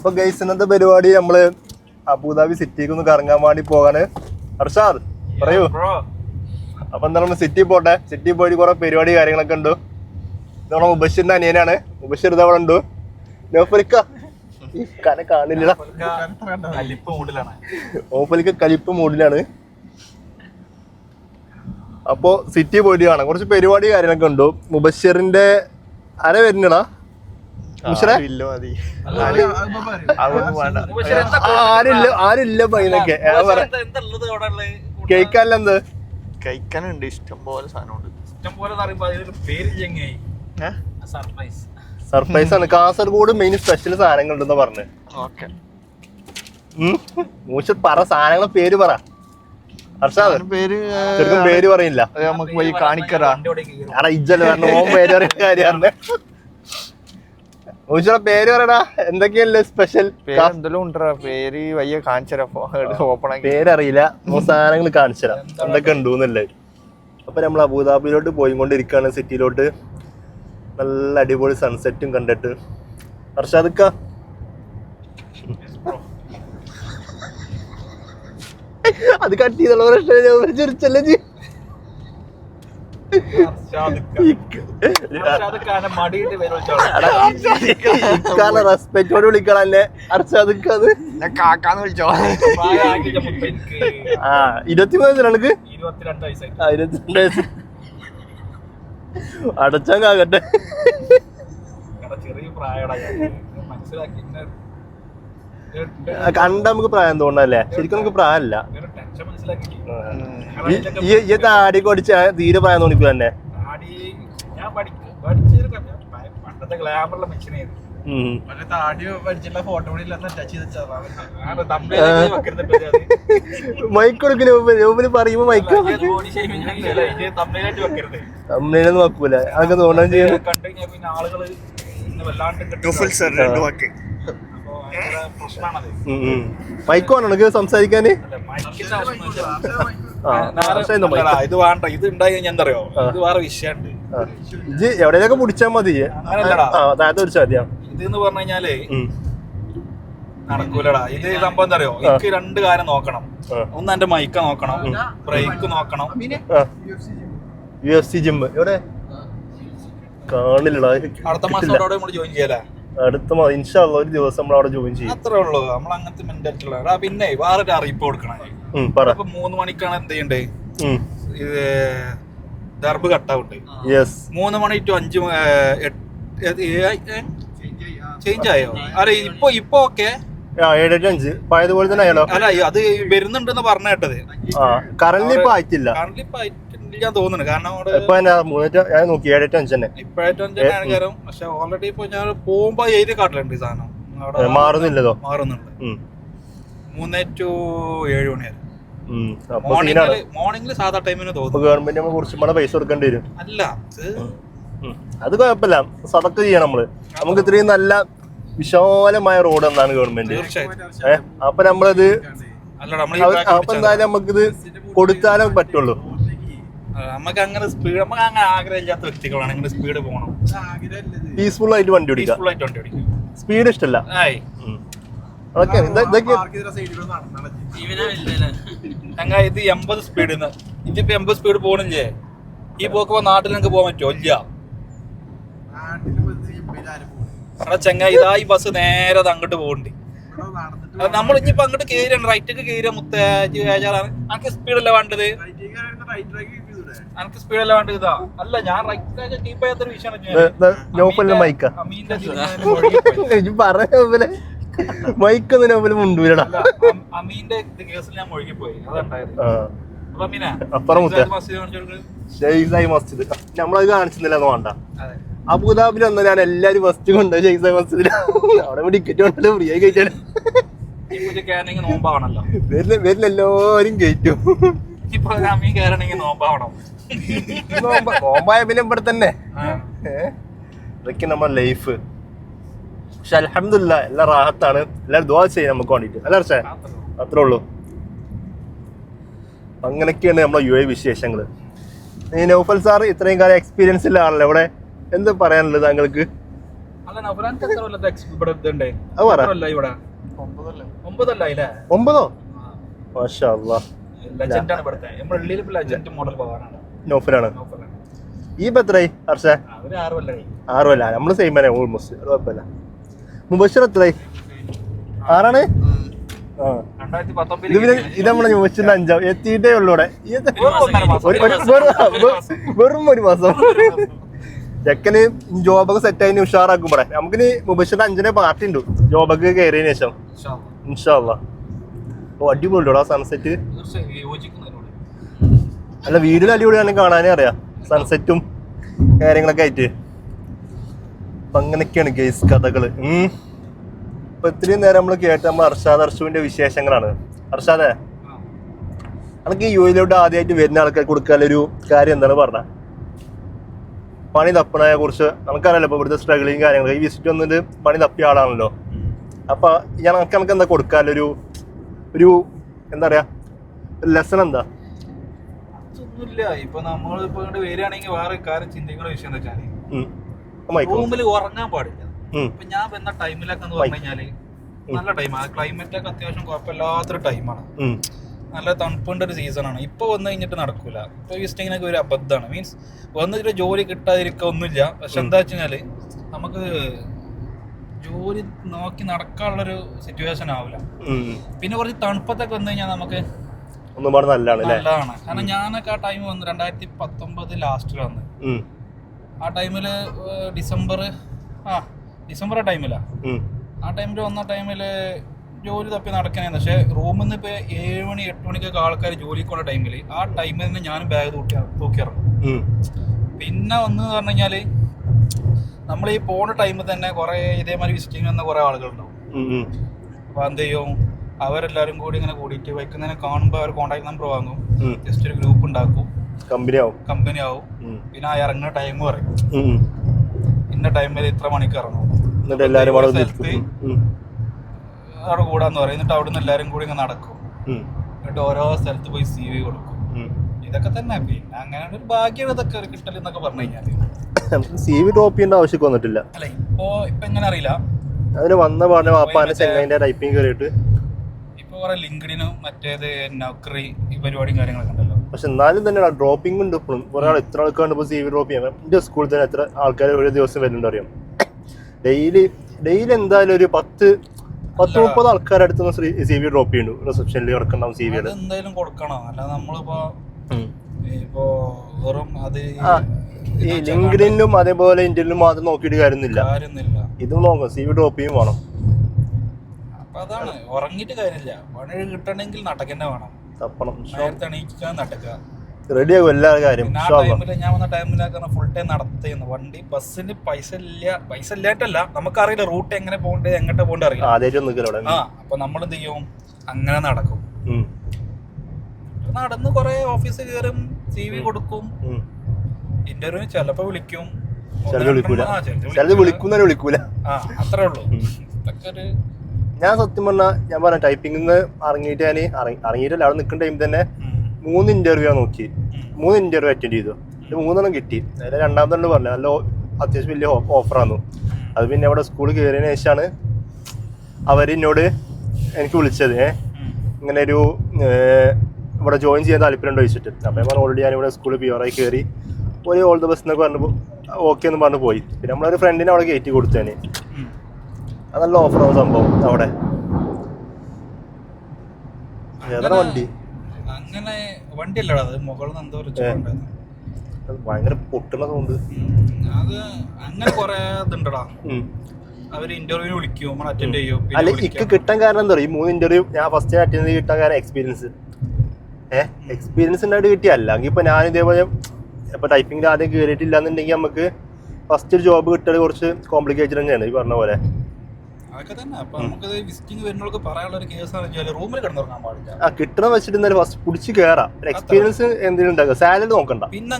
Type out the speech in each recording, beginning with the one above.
അപ്പൊ ഗൈസ് ഇന്നത്തെ പരിപാടി നമ്മള് അബുദാബി സിറ്റിക്ക് ഒന്ന് കറങ്ങാൻ വേണ്ടി പോകാന്. അർഷാദ് പറയൂ. അപ്പൊ എന്താണ് സിറ്റി പോട്ടെ. സിറ്റി പോയിട്ട് കുറെ പരിപാടി കാര്യങ്ങളൊക്കെ ഉണ്ട്. ഇത് നമ്മളെ മുബഷിറിന്റെ അനിയനാണ്. മുബഷിർ ഇത് അവിടെ ഉണ്ട്. കാണില്ല, ഓപ്പലിക്ക് കലിപ്പ് മൂഡിലാണ്. അപ്പൊ സിറ്റി പോയിട്ട് കാണാം. കുറച്ച് പരിപാടി കാര്യങ്ങളൊക്കെ ഉണ്ട്. മുബഷിറിന്റെ ആരെ വരുന്നടാ ആരില്ല പൈനൊക്കെ കഴിക്കാനല്ല എന്ത് കഴിക്കാനുണ്ട്. ഇഷ്ടം പോലെ സാധനമുണ്ട്. സർപ്രൈസ് ആണ്. കാസർഗോഡ് മെയിൻ സ്പെഷ്യൽ സാധനങ്ങൾ ഉണ്ടെന്ന് പറഞ്ഞു. മൂശ പറ സാധനങ്ങളെ പേര് പറ. പേര് പറയില്ല. നമുക്ക് പോയി കാണിക്കറാ ഇജ്ജല് പറഞ്ഞു. ഓൻ പേര് പറയുന്ന കാര്യമാണ്. പേര് പറയടാ. എന്തൊക്കെയല്ലേ സ്പെഷ്യൽ പേര് വയ്യ കാണിച്ചരാ. പേരറിയില്ല. സാധനങ്ങൾ കാണിച്ചുതരാം എന്തൊക്കെ ഉണ്ടൂന്നല്ലേ. അപ്പൊ നമ്മൾ അബുദാബിയിലോട്ട് പോയിക്കൊണ്ടിരിക്കുകയാണ്. സിറ്റിയിലോട്ട് നല്ല അടിപൊളി സൺസെറ്റും കണ്ടിട്ട്. അർഷാദക്ക അത് കട്ട് ചെയ്തുള്ള പ്രശ്നം ചിരിച്ചല്ലേ ജി. റെസ്പെക്റ്റോട് വിളിക്കണല്ലേ അർഷാദക്ക. അത് കാക്കാന്ന് വിളിച്ചോ. 23 വയസ്സിലാണക്ക്. 22 വയസ്സ് അടച്ചാൻ കാകട്ടെ. കണ്ട നമുക്ക് പ്രായം തോന്നല്ലേ. ശരിക്കും നമുക്ക് പ്രായമല്ല. ഈ താടി കൊടിച്ച തീരെ പ്രായം തോന്നിക്കു തന്നെ. മൈക്ക് കൊടുക്കില്ല പറയുമ്പോ മൈക്ക് തമ്മിലൊന്നും വെക്കൂല. അതൊക്കെ തോന്നാൻ ചെയ്യുന്നു. മൈക്ക് വേണോ എനിക്ക് സംസാരിക്കാന്? ഇത് വേണ്ട. ഇത് ഉണ്ടായി കഴിഞ്ഞാൽ എന്താ അറിയോ, ഇത് വേറെ വിഷയമുണ്ട്. ഇത് എവിടെയൊക്കെ പിടിച്ചാ മതി. താഴത്ത് പിടിച്ചാ മതിയാ. ഇതെന്ന് പറഞ്ഞു കഴിഞ്ഞാലേ നടക്കൂലടാ. ഇത് സംഭവം എന്താ അറിയോ, എനിക്ക് 2 കാര്യം നോക്കണം. ഒന്ന് എന്റെ മൈക്ക നോക്കണം, ബ്രേക്ക് നോക്കണം. UFC ജിം എവിടെ കാണില്ലടാ. അടുത്ത മാസം അവിടെ നമ്മൾ ജോയിൻ ചെയ്യല. അടുത്ത ഇൻഷാ അല്ലാഹ് ഒരു ദിവസം നമ്മൾ അവിടെ ജോയിൻ ചെയ്യും. അത്രേ ഉള്ളൂ. നമ്മൾ അങ്ങനത്തെ മെന്റാലിറ്റിയുള്ള. പിന്നെ വേറൊരു അറിയിപ്പ് കൊടുക്കണം. ഇപ്പൊ 3 മണിക്കാണ് എന്ത് ചെയ്യണ്ടേ, ഇത് ദർബ് കട്ടാവുണ്ട്. 3 മണി ടു 5 ചേഞ്ച് ആയോ? അല്ല ഇപ്പൊ ഓക്കെ 7-5 പഴയതുപോലെ തന്നെ ആയാലോ. അല്ല അത് വരുന്നുണ്ടെന്ന് പറഞ്ഞ കേട്ടത്. കറന്റ് ഇപ്പൊ ആയിട്ടില്ല. കറന്റ് ഇപ്പൊ ഞാൻ തോന്നുന്നു. കാരണം ഞാൻ നോക്കി 7-5 തന്നെ ഇപ്പോഴാണ് കാര്യം. പക്ഷെ ഓൾറെഡി ഇപ്പൊ ഞാൻ പോകുമ്പോ എഴുതി കാട്ടിലുണ്ട് ഈ സാധനം. മാറുന്നില്ലതോ? മാറുന്നുണ്ട്. 3 to 7 മണി വരെ. മോർണിംഗില് സാധാ ടൈമിന് തോന്നുന്നു. ഗവൺമെന്റ് കുറച്ചും പൈസ കൊടുക്കേണ്ടി വരും. അല്ല അത് കുഴപ്പമില്ല. സതക്ക ചെയ്യണം നമ്മള്. നമുക്ക് ഇത്രയും നല്ല വിശാലമായ റോഡ് എന്നാണ് ഗവൺമെന്റ്. അപ്പൊ നമ്മളത് അപ്പൊ എന്തായാലും നമുക്കിത് കൊടുത്താലേ പറ്റുള്ളൂ. നമുക്ക് അങ്ങനെ സ്പീഡ്, നമുക്ക് അങ്ങനെ ആഗ്രഹമില്ലാത്ത വ്യക്തികളാണ് ഇങ്ങനെ സ്പീഡ് പോകണം. പീസ്ഫുൾ ആയിട്ട് വണ്ടി ഓടിക്കാം. സ്പീഡ് ഇഷ്ടമല്ല. ഇത് 80 സ്പീഡ്. ഇതിപ്പോ 80 സ്പീഡ് പോണില്ലേ? ഈ പോക്കുമ്പോ നാട്ടിൽ നമുക്ക് പോകാൻ പറ്റുമോ? ഇല്ല. അവിടെ ചെങ്ങായി ഇതാ ഈ ബസ് നേരെ അങ്ങോട്ട് പോകണ്ട്. നമ്മൾ ഇനിയിപ്പോ അങ്ങോട്ട് കയറിയാണ്, റൈറ്റൊക്കെ കയറിയ മുത്തേജാറാണ്. എനിക്ക് സ്പീഡല്ല വേണ്ടത്. എനിക്ക് സ്പീഡല്ല വേണ്ടത്. ഇതാ അല്ല, ഞാൻ റൈറ്റ് ഡീപ്പ് ആയാത്ര വിഷയമാണ്. അമീന്റെ കേസിൽ ഞാൻ മുഴുകിപ്പോയി. നമ്മളത് കാണിച്ചില്ല. വേണ്ട. അബുദാബിയിൽ വന്ന ഞാൻ എല്ലാരും ഫസ്റ്റ് കൊണ്ടുപോയി ഷെയ്ഖ് മസ്ജിദിൽ. അവിടെ ടിക്കറ്റ് കൊണ്ടല്ലോ ഫ്രീ ആയി കഴിച്ചാണ്. വരുന്ന എല്ലാരും കയറ്റും. നോമ്പായ പിന്നെ ഇവിടെ തന്നെ. ഇതൊക്കെ നമ്മുടെ ലൈഫ്. പക്ഷെ അൽഹംദുലില്ലാഹ് എല്ലാം റാഹത്താണ്. എല്ലാവരും ദുആ ചെയ്യും നമുക്ക് വേണ്ടിട്ട്. അല്ല അർഷേ? അത്രേ ഉള്ളൂ. അങ്ങനെയൊക്കെയാണ് നമ്മളെ UAE വിശേഷങ്ങള്. നൗഫൽ സാർ ഇത്രയും കാലം എക്സ്പീരിയൻസ് ഉള്ള ആണല്ലോ ഇവിടെ. എന്ത് പറയാനുള്ളത് താങ്കൾക്ക്? അല്ല നൗഫലാൻക്ക് എത്ര കൊല്ലത്തെ ഇവിടെ ഇതുണ്ട്? അത് പറ. എത്ര കൊല്ലായി ഇവിടെ? 9 കൊല്ലായില്ലേ? 9 മാഷാ അല്ലാഹ്. ലെജൻഡ് ആണ് ഇവിടുത്തെ. നമ്മുടെ ഉള്ളിൽ ഇപ്പൊ ലെജൻഡ് മോഡൽ പോകാനാണ്. നൗഫലാണ്. നൗഫലാണ്. ഈ ഇപ്പൊ എത്രയായി ഹർഷേ? അവര് 6 കൊല്ലായി. 6 കൊല്ലാ. നമ്മള് സെയിം തന്നെ ഓൾമോസ്റ്റ്. അത് കുഴപ്പമില്ല. മുബഷിർ എത്രയായി? 6 ആ 2019 ഇത് നമ്മളെ മുബഷിറിന്റെ 5 എത്തിയിട്ടേ ഉള്ളൂ ഇവിടെ. വെറും 1 മാസം. ചെക്കന് ജോബൊക്കെ സെറ്റ് ആയി ഉഷാറാക്കും ഇവിടെ. നമുക്കിനി മുബഷിറിന്റെ 5 പാർട്ടി ഉണ്ട് ജോബൊക്കെ കയറിയതിനു ശേഷം ഇൻഷാ അല്ലാഹ്. ഓ അടിപൊളിയോടാ സൺസെറ്റ്. അല്ല വീഡിയോ അടിപൊളിയാണ്, കാണാനേ അറിയാം സൺസെറ്റും കാര്യങ്ങളൊക്കെ ആയിട്ട്. അപ്പൊ അങ്ങനെയൊക്കെയാണ് ഗെയ്സ് കഥകള്. ഇപ്പൊ ഇത്രയും നേരം നമ്മൾ കേട്ട നമ്മൾ അർഷാദ് അർഷുവിന്റെ വിശേഷങ്ങളാണ്. അർഷാദേ, നമുക്ക് ഈ യുഎയിലോട്ട് ആദ്യമായിട്ട് വരുന്ന ആൾക്കാർ കൊടുക്കാനുള്ളൊരു കാര്യം എന്താണ് പറഞ്ഞ? പണി തപ്പണയെ കുറിച്ച് നമുക്കറിയാലോ. ഇപ്പൊ ഇവിടുത്തെ സ്ട്രഗിളിങ് കാര്യങ്ങൾ ഈ വിസിറ്റ് വന്നിട്ട് പണി തപ്പിയ ആളാണല്ലോ. അപ്പൊ നമുക്ക് എന്താ കൊടുക്കാനുള്ളൊരു എന്താ പറയാ ലെസൺ എന്താ? അതൊന്നുമില്ല. ഇപ്പൊ നമ്മളിപ്പോ ഇങ്ങോട്ട് വരികയാണെങ്കിൽ വേറെ കാര്യം ചിന്തിക്കുന്ന വിഷയം എന്താ വെച്ചാല് റൂമിൽ ഉറങ്ങാൻ പാടില്ല. ഇപ്പൊ ഞാൻ വന്ന ടൈമിലൊക്കെ എന്ന് പറഞ്ഞു കഴിഞ്ഞാല് നല്ല ടൈമാണ്. ക്ലൈമറ്റ് ഒക്കെ അത്യാവശ്യം കുഴപ്പമില്ലാത്തൊരു ടൈമാണ്. നല്ല തണുപ്പിന്റെ ഒരു സീസണാണ്. ഇപ്പൊ വന്നു കഴിഞ്ഞിട്ട് നടക്കൂല. ഇപ്പൊ വിസിറ്റിങ്ങിനൊക്കെ ഒരു അബദ്ധമാണ്. മീൻസ് വന്നിട്ട് ജോലി കിട്ടാതിരിക്കുക ഒന്നുമില്ല. പക്ഷെ എന്താ വെച്ച് കഴിഞ്ഞാല് നമുക്ക് ജോലി നോക്കി നടക്കാനുള്ളൊരു സിറ്റുവേഷൻ ആവില്ല. പിന്നെ കുറച്ച് തണുപ്പത്തൊക്കെ വന്നു കഴിഞ്ഞാൽ നമുക്ക് നല്ലതാണ്. കാരണം ഞാനൊക്കെ ആ ടൈം വന്ന് 2019 ലാസ്റ്റിൽ വന്ന് ആ ടൈമില് ഡിസംബർ ടൈമിലാ. ആ ടൈമിൽ വന്ന ടൈമില് ജോലി തപ്പി നടക്കണേന്ന്. പക്ഷെ റൂമിൽ നിന്ന് ഇപ്പൊ 7 മണി 8 മണിക്കൊക്കെ ആൾക്കാർ ജോലിക്കുള്ള ടൈമില് ആ ടൈമിൽ തന്നെ ഞാനും ബാഗ് തൂക്കിയിറങ്ങും. പിന്നെ ഒന്ന് പറഞ്ഞു കഴിഞ്ഞാല് നമ്മൾ ഈ പോണ ടൈമിൽ തന്നെ കുറെ ഇതേമാതിരി വിസിറ്റിംഗ് വന്ന കുറെ ആളുകളുണ്ടാവും. അപ്പൊ എന്ത് ചെയ്യും, അവരെല്ലാരും കൂടി ഇങ്ങനെ കൂടിയിട്ട് വൈകുന്നേരം കാണുമ്പോൾ അവർ കോൺടാക്ട് നമ്പർ വാങ്ങും. ജസ്റ്റ് ഒരു ഗ്രൂപ്പ് ഉണ്ടാക്കും, കമ്പനി ആവും. പിന്നെ ആ ഇറങ്ങുന്ന ടൈം പറയും, ഇന്ന ടൈമിൽ ഇത്ര മണിക്ക് ഇറങ്ങും, അവിടെ കൂടാന്ന് പറയും. എന്നിട്ട് അവിടെ നിന്ന് എല്ലാരും കൂടി ഇങ്ങനെ നടക്കും. എന്നിട്ട് ഓരോ സ്ഥലത്ത് പോയി CV കൊടുക്കും. ഇതൊക്കെ തന്നെ. പിന്നെ അങ്ങനെ ഒരു ഭാഗ്യം ഇതൊക്കെ ഒരു കിട്ടൽ എന്നൊക്കെ പറഞ്ഞു കഴിഞ്ഞാല് CV ഡ്രോപ്പ് ചെയ്യേണ്ട ആവശ്യം വന്നിട്ടില്ല. അല്ല ഇപ്പൊ എങ്ങനെ അറിയില്ല. അതിന് വന്ന പാടെ വാപ്പാന്റെ ചെങ്ങൈന്റെ ടൈപ്പിംഗ് കയറിയിട്ട് ഇപ്പൊ കുറെ ലിങ്ക്ഡിനും മറ്റേത് നൗക്കറി ഈ പരിപാടിയും കാര്യങ്ങളൊക്കെ ഉണ്ടല്ലോ. പക്ഷെ എന്നാലും തന്നെ ഡ്രോപ്പിംഗ് ഉണ്ട് ഇപ്പോഴും. ഒരാൾ എത്ര ആൾക്കാരുണ്ട് ഇപ്പോൾ CV ഡ്രോപ്പ് ചെയ്യാൻ. എന്റെ സ്കൂളിൽ തന്നെ എത്ര ആൾക്കാർ ഒരു ദിവസം വരുന്നുണ്ട് അറിയാം. ഡെയിലി എന്തായാലും ഒരു 10-30 ആൾക്കാരുടെ അടുത്ത് CV ഡ്രോപ്പ് ചെയ്യുന്നുണ്ട്. റിസപ്ഷനിൽ കിടക്കണ്ടാവും CV എന്തായാലും കൊടുക്കണം. അല്ലാതെ നമ്മളിപ്പോ ഇപ്പോ വെറും അത് ഈ ലിങ്ക്ഡിനും അതേപോലെ ഇന്ത്യയിലും മാത്രം നോക്കിയിട്ട് കാര്യമൊന്നുമില്ല. ഇതും നോക്കാം, CV ഡ്രോപ്പ് ചെയ്യും വേണം. അപ്പൊ അതാണ്, ഉറങ്ങിയിട്ട് കാര്യമില്ല. പണി കിട്ടണമെങ്കിൽ നടക്കന്നെ വേണം. നേരത്തെ എണീക്കാൻ നടക്കുക, റെഡിയാകും എല്ലാ കാര്യം. ഞാൻ വന്ന ടൈമിലൊക്കെ ഫുൾ ടൈം നടത്തുന്നു. വണ്ടി ബസ്സിന് പൈസ ഇല്ലായിട്ടല്ല, നമുക്കറിയില്ല റൂട്ട് എങ്ങനെ പോകണ്ടേ എങ്ങോട്ട് പോകണ്ടേ അറിയില്ല. അപ്പൊ നമ്മളെന്ത് ചെയ്യും, അങ്ങനെ നടക്കും. നടന്ന് കൊറേ ഓഫീസ് കയറും, CV കൊടുക്കും, ഇന്റർവ്യൂ ചിലപ്പോ വിളിക്കും, വിളിക്കൂല. അത്രേ ഉള്ളൂ. ഞാൻ സത്യം ഞാൻ പറഞ്ഞ ടൈപ്പിംഗ് ഇറങ്ങിയിട്ട് ഇറങ്ങിയിട്ടല്ല, അവിടെ നിൽക്കുന്ന ടൈം തന്നെ 3 ഇന്റർവ്യൂ നോക്കി. 3 ഇന്റർവ്യൂ അറ്റൻഡ് ചെയ്തു. 3 കിട്ടി. അതിൽ രണ്ടാമത്തെ പറഞ്ഞു നല്ല അത്യാവശ്യം വലിയ ഓഫറാന്നു. അത് പിന്നെ അവിടെ സ്കൂളിൽ കയറിയതിനു ശേഷമാണ് അവരെന്നോട് എനിക്ക് വിളിച്ചത്. ഇങ്ങനെ ഒരു ഇവിടെ ജോയിൻ ചെയ്യാൻ താല്പര്യമുണ്ടോ ചോദിച്ചിട്ട്. അപ്പം ഞാൻ പറഞ്ഞു ഓൾറെഡി ഞാനിവിടെ സ്കൂളിൽ പ്യുവറായി കയറി ഒരു ഓൾ ദ ബെസ്റ്റ് എന്നൊക്കെ പറഞ്ഞു ഓക്കെ എന്ന് പറഞ്ഞു പോയി. പിന്നെ നമ്മളൊരു ഫ്രണ്ടിനെ അവിടെ കയറ്റി കൊടുത്തേനെ. അത് നല്ല ഓഫറാണ് സംഭവം. അവിടെ ഏതാ വണ്ടി? അങ്ങനെ വണ്ടി അല്ലടാ, അത് മുകളിൽ നിന്ന് എന്തോ ഭയങ്കര പൊട്ടുള്ള സൗണ്ട്. അത് അങ്ങനെ കൊറേ ഇതുണ്ടടാ. അവര് ഇന്റർവ്യൂ വിളിക്കും, നമ്മൾ അറ്റൻഡ് ചെയ്യും. അല്ല ഇക്ക് കിട്ടാൻ കാരണം എന്താ പറയുക, ഈ 3 ഇന്റർവ്യൂ ഞാൻ ഫസ്റ്റ് അറ്റൻഡ് ചെയ്ത് കിട്ടാൻ കാരണം എക്സ്പീരിയൻസ് ഉണ്ടായിട്ട് കിട്ടിയല്ല. എങ്കിൽ ഇപ്പൊ ഞാൻ ഇതേപോലെ ഇപ്പൊ ടൈപ്പിംഗിൽ ആദ്യം കയറിയിട്ടില്ല എന്നുണ്ടെങ്കിൽ നമുക്ക് ഫസ്റ്റ് ഒരു ജോബ് കിട്ടൽ കുറച്ച് കോംപ്ലിക്കേറ്റഡ് തന്നെയാണ് ഈ പറഞ്ഞ പോലെ. അതൊക്കെ തന്നെ. അപ്പൊ നമുക്ക് വിസിറ്റിംഗ് വരുന്നവർക്ക് പറയാനുള്ള ഒരു കേസാണ് റൂമിൽ കിടന്നുറങ്ങാൻ പാടില്ല. കിട്ടണ വെച്ചിട്ട് എന്തായാലും ഫസ്റ്റ് പിടിച്ച് കയറാം. എക്സ്പീരിയൻസ് എന്തെങ്കിലും ഉണ്ടാക്കുക, സാലറി നോക്കണ്ട. പിന്നെ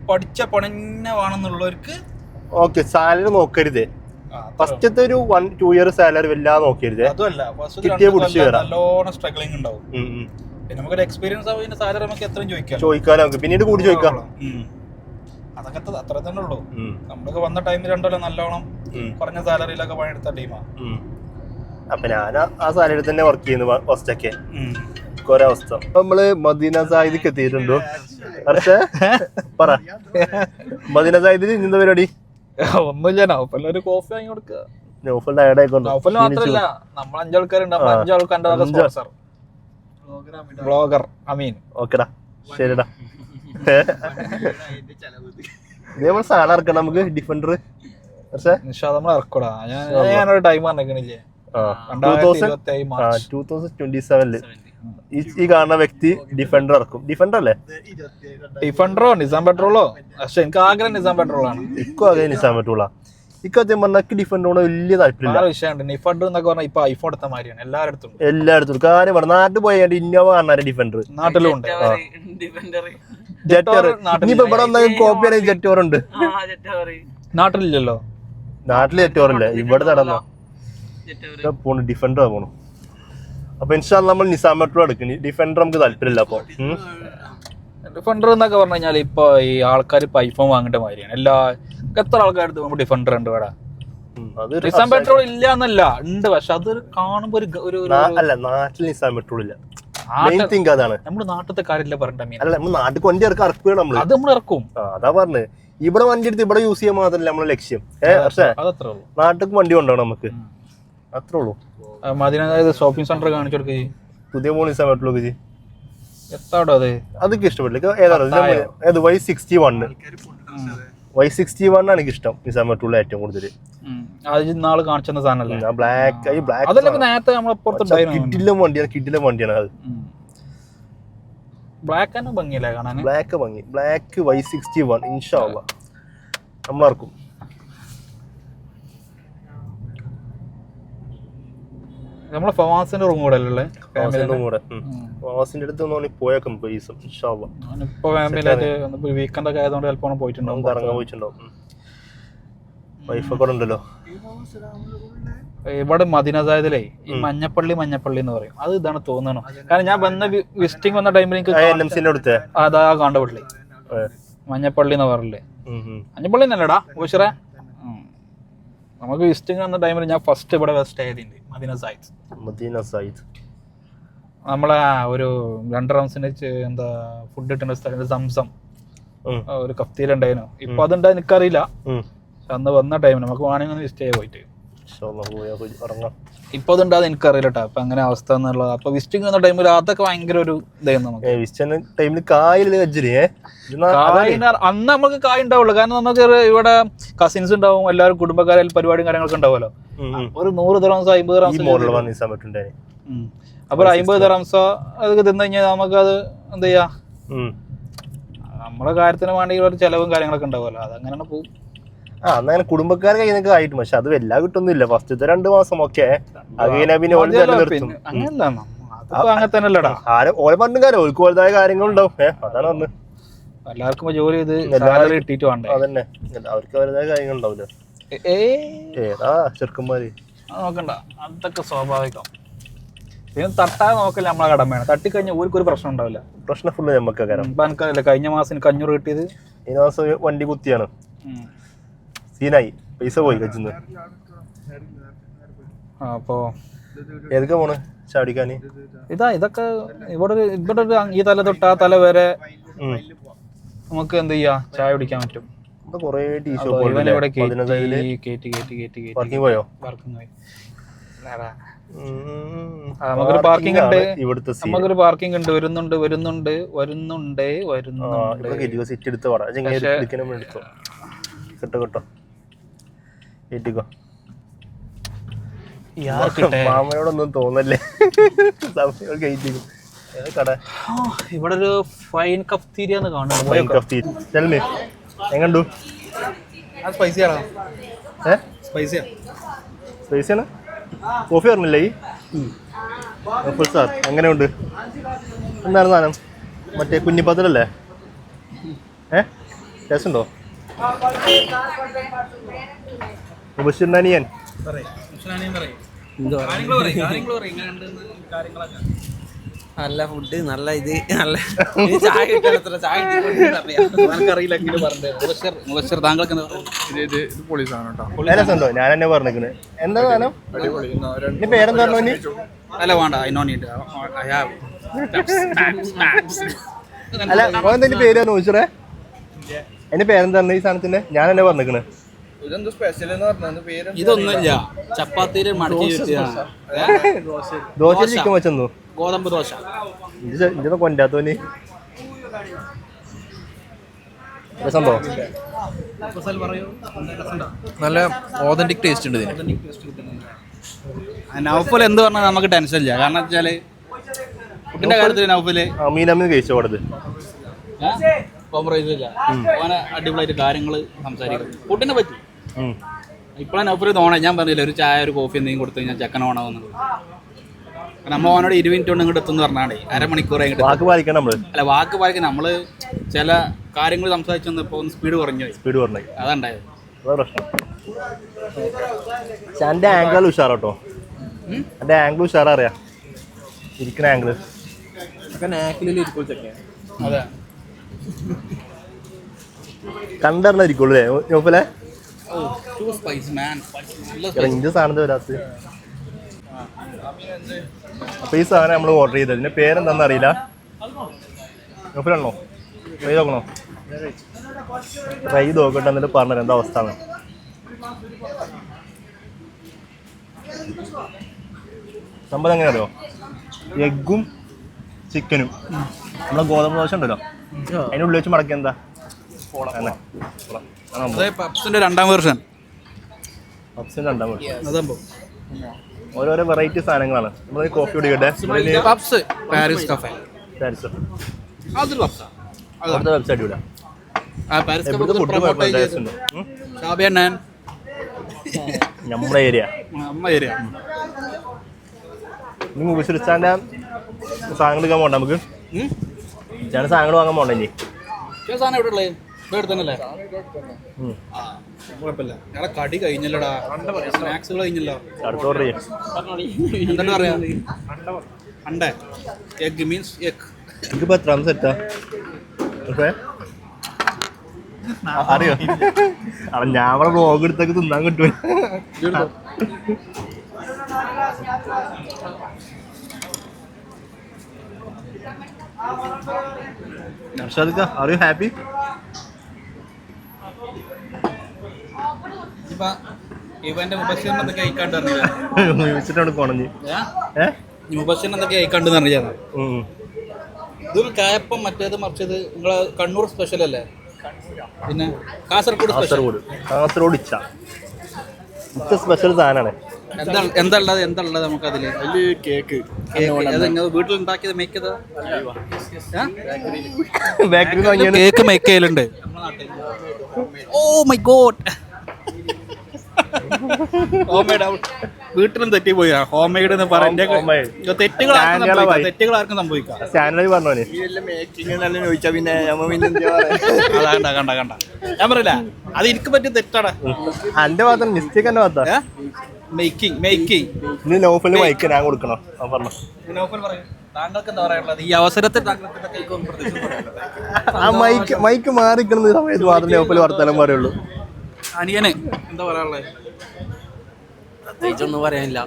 പഠിച്ച പണിന്നെ വേണമെന്നുള്ളവർക്ക് ഓക്കെ, സാലറി നോക്കരുത്. ഫസ്റ്റത്തെ ഒരു 1-2 ഇയർ സാലറി വല്ലാതെ നോക്കരുത്. അതുമല്ല, കിട്ടിയ പിടിച്ച് കയറാം. നല്ലോണം സ്ട്രഗ്ലിംഗ് ഉണ്ടാവും. പിന്നെ നമുക്കൊരു എക്സ്പീരിയൻസ് ആവും. ഇതിന്റെ സാലറി നമുക്ക് എത്രയും ചോദിക്കാലോ, നമുക്ക് പിന്നീട് കൂടി ചോദിക്കാം. അതൊക്കെ അത്ര തന്നെ ഉള്ളൂ. നമ്മളൊക്കെ വന്ന ടൈമിൽ 2 കൊല്ലം നല്ലോണം കുറഞ്ഞ സാലറിയിലൊക്കെ പണിയെടുത്ത ടീമാണ്. അപ്പൊ ഞാൻ ആ സാലറി തന്നെ വർക്ക് ചെയ്യുന്നു ഫസ്റ്റൊക്കെ ഒരവസ്ഥ. അപ്പൊ നമ്മള് മദീന സായിദിക്ക് എത്തിയിട്ടുണ്ടോ? പക്ഷേ പറ, മദീന സായിദിൽ എന്താ പരിപാടി? ഒന്നുമില്ല, നൗഫലിന് ഒരു കോഫി വാങ്ങി കൊടുക്കുക. നൗഫൽ ടയർഡ് ആയിക്കോട്ടെ. നൗഫൽ മാത്രല്ല, നമ്മൾ 5 ആൾക്കാരുണ്ടാവും. 5 ആൾക്കാരുടെ സ്പോൺസർ ബ്ലോഗർ അമീൻ. ഓക്കെടാ, ശരിടാ. ഇതേപോലെ സാധനം ഇറക്കണം നമുക്ക് ഡിഫൻഡർ. നമ്മൾ ഇറക്കൂടാ. ഞാനൊരു ടൈം പറഞ്ഞില്ലേ, 2027 ഈ കാണുന്ന വ്യക്തി ഡിഫൻഡർ ഇറക്കും. ഡിഫൻഡർ അല്ലേ? ഡിഫൻഡറോ നിസാം പെട്രോളോ? പക്ഷെ എനിക്ക് ആഗ്രഹം നിസാം പെട്രോളാണ്. ഇക്കും അതേ നിസാൻ പറ്റൂല. ഇക്കത്യം പറഞ്ഞാൽ ഡിഫൻഡറോട് വലിയ താല്പര്യമില്ല. വിഷയമുണ്ട്. ഡിഫൻഡർ എന്നൊക്കെ പറഞ്ഞാൽ ഇപ്പൊ ഐഫോൺ എടുത്ത മാതിരിയാണ് എല്ലായിടത്തും. കാര്യം പറഞ്ഞു. നാട്ടിൽ പോയാൽ ഇന്നോവ കാണാൻ ഡിഫൻഡർ നാട്ടിലും ഉണ്ട്. ജെറ്റോർ ഇനിയിപ്പോ ഇവിടെ ഒന്നും കോപ്പി ആണെങ്കിൽ ജെറ്റോർ ഉണ്ട്. നാട്ടിലില്ലല്ലോ. നാട്ടില് ജെറ്റോർ ഇല്ലേ? ഇവിടെ നടന്നോ പോണു ഡിഫൻഡർ പോണു. അപ്പൊ ഇൻഷാല്ലാ നമ്മൾ നിസാം മെട്രോ എടുക്കും. ഡിഫൻഡർ നമുക്ക് താല്പര്യമില്ല. അപ്പൊ ഡിഫൻഡർ എന്നൊക്കെ പറഞ്ഞു കഴിഞ്ഞാൽ ഇപ്പൊ ഈ ആൾക്കാർ ഇപ്പൊ ഐഫോൺ വാങ്ങേണ്ട മാതിരിയാണ്. എത്ര ആൾക്കാരുടെ മുമ്പ് ഡിഫൻഡർ ഉണ്ട് ഇവിടെ. നിസാം പെട്രോൾ ഇല്ല എന്നല്ല, ഉണ്ട്. പക്ഷെ അത് കാണുമ്പോ അല്ല, നാട്ടിൽ നിസാം പെട്രോൾ ഇല്ല. അതാണ് നമ്മുടെ നാട്ടിലത്തെ കാര്യമില്ല പറഞ്ഞ. അല്ല, നമ്മൾ നാട്ടിൽ വണ്ടി ഇറക്കാം, ഇറക്കുകയാണ് നമ്മള്. അത് നമ്മൾ ഇറക്കും. അതാ പറഞ്ഞത്. ഇവിടെ വണ്ടി എടുത്ത് ഇവിടെ യൂസ് ചെയ്യാൻ മാത്രമല്ല നമ്മളെ ലക്ഷ്യം. പക്ഷേ നാട്ടിൽ വണ്ടി കൊണ്ടുപോകണം നമുക്ക്, അത്രേ ഉള്ളൂ. മദീന ഷോപ്പിംഗ് സെന്റർ കാണിച്ചു കൊടുക്കേ. പുതിയ മോൾ നിസാം പെട്രോൾ എത്താടോ അത്? അതൊക്കെ ഇഷ്ടപ്പെട്ടില്ല. ഏതാണ്? Y61 ആണ് എനിക്ക് ഇഷ്ടം. നിസാം പെട്രോൾ ഏറ്റവും കൂടുതൽ നാളെ കാണിച്ചെന്ന സാധനല്ലേ ബ്ലാക്ക്. കിട്ടില്ല വണ്ടിയാണ് അത്. ബ്ലാക്ക് തന്നെ ഭംഗിയല്ലേ കാണാൻ? ബ്ലാക്ക് ഭംഗി. ബ്ലാക്ക് Y61 ഇൻഷാ അല്ലാഹ് നമ്മളിറക്കും. നമ്മളെ ഫവാസിന്റെ റൂം കൂടെ അല്ലേ? ഫവാസിന്റെ അടുത്ത് പോയേക്കും ഇൻഷാ അല്ലാഹ്. ഇപ്പൊ ഫാമിലിയായിട്ട് വീക്കെൻഡ് ഒക്കെ ആയതുകൊണ്ട് ചിലപ്പോൾ പോയിട്ടുണ്ടാവും, കറങ്ങാൻ പോയിട്ടുണ്ടാവും. വൈഫൊക്കെ ഉണ്ടല്ലോ ഇവിടെ മദീന സായിദിലെ. ഈ മഞ്ഞപ്പള്ളി എന്ന് പറയും. അത് ഇതാണ് തോന്നണോ? കാരണം ഞാൻ വിസിറ്റിംഗ് വന്ന ടൈമിൽ എനിക്ക് അതാ കാണ്ടപള്ളി മഞ്ഞപ്പള്ളി എന്ന് പറയില്ലേ? മഞ്ഞപ്പള്ളി എന്നല്ലടാ ബഷീറേ. നമുക്ക് വിസിറ്റിംഗ് വന്ന ടൈമിൽ ഞാൻ ഫസ്റ്റ് ഇവിടെ സ്റ്റേ ചെയ്തിട്ടുണ്ട് മദീന സായിദ്. നമ്മളെ ഒരു 2 റംസിന് എന്താ ഫുഡ് കിട്ടുന്ന സ്ഥലം സംസം ഒരു കഫ്തീര ഉണ്ടായിരുന്നു. ഇപ്പൊ അതുണ്ടായി എനിക്കറിയില്ല. അന്ന് വന്ന ടൈമിൽ നമുക്ക് വേണമെങ്കിൽ വിസിറ്റ് ചെയ്യാൻ പോയിട്ട് ഇപ്പൊ അതുണ്ടാകും എനിക്കറിയില്ല കേട്ടോ. അപ്പൊ അങ്ങനെ അവസ്ഥ എന്നുള്ളത്. അപ്പൊ വിസിറ്റിംഗ് വന്ന ടൈമിൽ അതൊക്കെ ഭയങ്കര ഒരു ഇതായിരുന്നു നമുക്ക്. അന്ന് നമുക്ക് കായ് ഉണ്ടാവുള്ളൂ. കാരണം നമുക്ക് ഇവിടെ കസിൻസ് ഉണ്ടാവും, എല്ലാവരും കുടുംബക്കാരും പരിപാടിയും കാര്യങ്ങളൊക്കെ ഉണ്ടാവുമല്ലോ. ഒരു 100 ദിർഹംസോ 50 ദിർഹംസോ അപ്പൊ 50 ദിർഹംസോ അതൊക്കെ തിന്നു കഴിഞ്ഞാൽ നമുക്കത് എന്താ ചെയ്യാ, നമ്മളെ കാര്യത്തിന് വേണ്ടി ഒരു ചെലവും കാര്യങ്ങളൊക്കെ ഉണ്ടാവുമല്ലോ. അതങ്ങനെ പോകും. അങ്ങനെ കുടുംബക്കാരെ കയ്യിൽ നിന്നൊക്കെ ആയിട്ട്. പക്ഷെ അത് വല്ല കിട്ടുന്നില്ല ഫസ്റ്റത്തെ 2 മാസം ഒക്കെ. അങ്ങനെയല്ല, അങ്ങനെ തന്നെയല്ലടാ. ഓരോ പണ്ടുകാരോ ഓൽക്കോലതായ കാര്യങ്ങളുണ്ടാവും. അതാണ് പറഞ്ഞത്. എല്ലാവർക്കും ജോലി ചെയ്ത് സാലറി കിട്ടിയിട്ട് വേണ്ടേ? അതന്നെ, അവർക്ക് അവരുടേതായ കാര്യങ്ങളുണ്ടാവില്ല. ഏതാ ചെറുക്കന്മാര് നോക്കണ്ട, അതൊക്കെ സ്വാഭാവികം. പിന്നെ തട്ടാതെ നോക്കല്ലേ നമ്മളെ കടമയാണ്. തട്ടിക്കഴിഞ്ഞാൽ ഒരു പ്രശ്നം ഉണ്ടാവില്ല. പ്രശ്നം ഫുള്ള് നമുക്ക് എനിക്കറിയില്ല. കഴിഞ്ഞ മാസം എനിക്ക് 500 കിട്ടിയത്. ഈ മാസം വണ്ടി കുത്തിയാണ്, സീനായി, പൈസ പോയി കച്ചിന്ന്. അപ്പോ ഏതൊക്കെ പോണ് ചാടിക്കാന്? ഇതൊക്കെ ഇവിടെ ഈ തല തൊട്ട് ആ തല വരെ നമുക്ക് എന്ത് ചെയ്യാ, ചായ കുടിക്കാൻ പറ്റും. നമുക്കൊരു പാർക്കിംഗ് ഉണ്ട്. നമുക്കൊരു പാർക്കിംഗ് ഉണ്ട്. വരുന്നുണ്ട്. മാമയോടൊന്നും തോന്നല്ലേ. ഇവിടെ ഒരു ഫൈൻ കഫ്തീരിയ കാണുന്നു. എങ്ങണ്ടു സ്പൈസിയാണ്. കോഫി പറഞ്ഞില്ലേ സാർ? എങ്ങനെയുണ്ട്? എന്താണ് സാധനം? മറ്റേ കുഞ്ഞിപ്പത്തിലല്ലേ? ടേസ്റ്റ് ഉണ്ടോ? ബഷീറിനനിയൻ നല്ല ഫുഡ്, നല്ല ഇത്, നല്ല ചായ കിട്ടാൻ ചായ അറിയില്ല എങ്കിലും പറഞ്ഞു. താങ്കൾക്ക് രസമുണ്ടോ? ഞാൻ എന്നെ പറഞ്ഞിരിക്കുന്നത് എന്താ സാധനം? ഇനി പേരെന്താ പറഞ്ഞു? അല്ല വേണ്ട, ഐ നോ നീഡ്. അല്ല ഓന്റെ പേര് ചോദിച്ചേ, അതിന്റെ പേരെന്താ ഈ സാധനത്തിന്റെ? ഞാൻ എന്നെ പറഞ്ഞിരിക്കണേ ഇതൊന്നുമില്ല, ചപ്പാത്തിയിൽ മടക്കി ചുറ്റിയതാണ്. ദോശ ചിക്കൻ വെച്ചെന്നു, ഗോതമ്പ് ദോശ. ഇതൊക്കെ കൊണ്ടാത്തോന് സംഭവം. നല്ല ഓതന്റിക് ടേസ്റ്റ് ഉണ്ട് ഇതിന്. നൗഫൽ എന്ത് പറഞ്ഞാൽ നമുക്ക് ടെൻഷൻ ഇല്ല. കാരണം വെച്ചാല് ഫുഡിന്റെ കാര്യത്തിൽ നൗഫല് മീനമ്മ കഴിച്ചു കൊടുത്ത് കോംപ്രമൈസ് ഇല്ല. അങ്ങനെ അടിപൊളിയായിട്ട് കാര്യങ്ങൾ സംസാരിക്കും. ഫുഡിനെ പറ്റി ഇപ്പോഴാണ് നൗഫല് തോന്നേ. ഞാൻ പറഞ്ഞില്ല, ഒരു ചായ ഒരു കോഫി എന്തെങ്കിലും കൊടുത്തു കഴിഞ്ഞാൽ ചെക്കനോണാവുന്നത്. നമ്മൾ അവനോട് 20 മിനിറ്റ് കൊണ്ട് ഇങ്ങോട്ട് എത്തുന്ന പറഞ്ഞാണേ, അരമണിക്കൂറായി വാക്ക് പാലിക്കണം നമ്മള്. അല്ല, വാക്ക് പാലിക്കാൻ നമ്മള് ചില കാര്യങ്ങൾ സംസാരിച്ചു വന്നപ്പോ സ്പീഡ് കുറഞ്ഞു. സ്പീഡ് പറഞ്ഞു, അതുണ്ടായത് പ്രശ്നം. എന്റെ ആംഗിൾ ഉഷാറോ? എന്റെ ആംഗിൾ ഉഷാററിയാ, ഇരിക്കുന്ന ആംഗിള്. അതെ, കണ്ടറിഞ്ഞിരിക്കുള്ളൂ അല്ലേ നോപ്പല്ലേ? ഇഞ്ച് സാധനം വരാത്ത. അപ്പൊ ഈ സാധനം നമ്മൾ ഓർഡർ ചെയ്തത്, ഇതിന്റെ പേരെന്താന്ന് അറിയില്ല. നോപ്പലാണോ? ട്രൈ നോക്കണോ? ട്രൈ നോക്കട്ടെ, എന്നിട്ട് പറഞ്ഞത് എന്താ അവസ്ഥ. സംഭവം എങ്ങനെ അറിയോ? എഗ്ഗും ചിക്കനും നമ്മളെ ഗോതമ്പ് ദോശ ഉണ്ടല്ലോ, അതിൻ്റെ ഉള്ളിൽ വെച്ച് മടക്കി എന്താ പപ്സിന്റെ രണ്ടാം വേർഷൻ. ഓരോരോ വെറൈറ്റി സാധനങ്ങളാണ്. നമ്മൾ കോഫി കുടിക്കട്ടെ. പപ്സ് പാരീസ് കഫേ, അവിടുത്തെ വെബ്സൈറ്റ് ഇവിടെ നമ്മുടെ ഏരിയ. ഇനി മുബിസ്റ്റാൻ്റെ സാധനങ്ങൾ എടുക്കാൻ പോണ്ട നമുക്ക്. ഞാൻ സാധനങ്ങൾ വാങ്ങാൻ പോണ്ട. ഇനി സാധനം എവിടെ ഉള്ളത്? ഇവിടെ തന്നെയല്ലേ? കുഴപ്പമില്ല. ഞങ്ങളെ കടി കഴിഞ്ഞല്ലോടാ, സ്നാക്സുകൾ കഴിഞ്ഞല്ലോ. അടുത്ത് ഓർഡർ ചെയ്യാം. എന്താ പറയാ? Vande egg means egg. എനിക്കിപ്പോൾ എത്ര സെറ്റാ അറിയോ? അവിടെ ഞാൻ അവിടെ ബ്ലോഗ് എടുത്തൊക്കെ തിന്നാൻ കിട്ടും. Are you happy? ഇവന്റെ മുബസ്സിറിന് എന്തൊക്കെ അയക്കാണ്ട് അറിയാം. ഇതൊരു കായപ്പം, മറ്റേത് മറിച്ചത് നിങ്ങളെ കണ്ണൂർ സ്പെഷ്യൽ അല്ലേ? പിന്നെ കാസർഗോഡ് ഇച്ച സ്പെഷ്യൽ സാധനമാണ്. എന്താ ഉള്ളത് നമുക്കതില്? കേക്ക് വീട്ടിലുണ്ടാക്കിയത് മേക്ക് ചെയ്ത കേക്ക് മേക്ക് ചെയ്യലുണ്ട്. ഓ മൈ ഗോഡ്, വീട്ടിലും തെറ്റിപ്പോയി. ഹോം മെയ്ഡ് എന്ന് പറയുന്നത് തെറ്റുകൾ ആർക്കും സംഭവിക്കാം. കണ്ട ഞാൻ പറയില്ല, അത് എനിക്ക് പറ്റിയ തെറ്റാണ്. എന്റെ മാത്രം മിസ്റ്റേക്ക് എന്റെ മാത്രം. ഞാൻ കൊടുക്കണം. താങ്കൾക്ക് എന്താ പറയാനുള്ളത് ഈ അവസരത്തിൽ? ആ മൈക്ക് മാറിക്കുന്ന സമയത്ത് മാത്രം നോപ്പല് വർത്താനം പറയുള്ളൂ. അനിയന് എന്താ പറയാനുള്ളത്? പ്രത്യേകിച്ചൊന്നും പറയാനില്ല.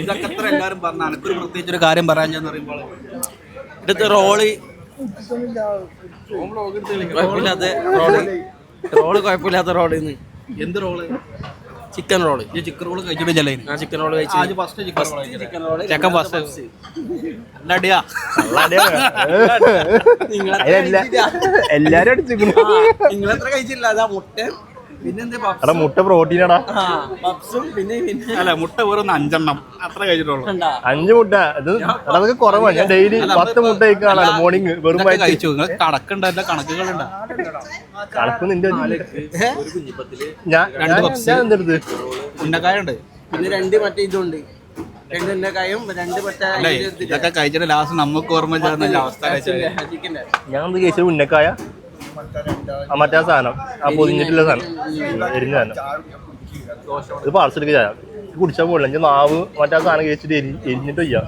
ഇതൊക്കെ എത്ര എല്ലാവരും പറഞ്ഞു, എനിക്കൊരു പ്രത്യേകിച്ചൊരു കാര്യം പറയാൻ ഞാൻ പറയുമ്പോൾ ഇവിടുത്തെ റോള് കുഴപ്പമില്ലാത്ത റോളിന്ന്. എന്ത് റോള്? Chicken roll. ഈ ചിക്കൻ റോള് കഴിച്ചിട്ടില്ലേ? ചിക്കൻ റോള് കഴിച്ചു. അല്ലടിയാ, എല്ലാരും അടിച്ചിരിക്കുന്നു. നിങ്ങളെത്ര കഴിച്ചില്ല? അതാ മുട്ട, പിന്നെന്താ മുട്ട പ്രോട്ടീനാടാ. പപ്സും പിന്നെ അല്ല, മുട്ട വെറും 5 എണ്ണം അത്ര കഴിച്ചിട്ടുള്ളൂ. 5 മുട്ട അതൊക്കെ കുറവാണ്. ഞാൻ ഡെയിലി 10 മുട്ട കഴിക്കാണ് മോർണിംഗ്. വെറും കഴിച്ചു. കണക്കുണ്ടല്ല, കണക്കുകളുണ്ട്. കണക്ക് നിന്റെ ഞാൻ എന്തെടുത്ത് ഉന്നക്കായുണ്ട്, പിന്നെ 2 മറ്റേ ഇതുണ്ട്, 2 ഉന്നക്കായും 2 മറ്റേ ഇതൊക്കെ കഴിച്ചിട്ട് ലാസ്റ്റ് നമുക്ക് ഓർമ്മ ചെയ്യുന്ന അവസ്ഥ. ഞാൻ എന്ത് കഴിച്ചത്? ഉന്നക്കായ, മറ്റേ സാധനം, ആ പൊതിഞ്ഞിട്ടുള്ള സാധനം, എരിഞ്ഞ സാധനം. ഇത് പാർസലേക്ക് ചായ കുടിച്ചാൽ പോകില്ല. ഞാൻ നാവ് മറ്റേ സാധനം കഴിച്ചിട്ട് എരിഞ്ഞിട്ട് ചെയ്യാം.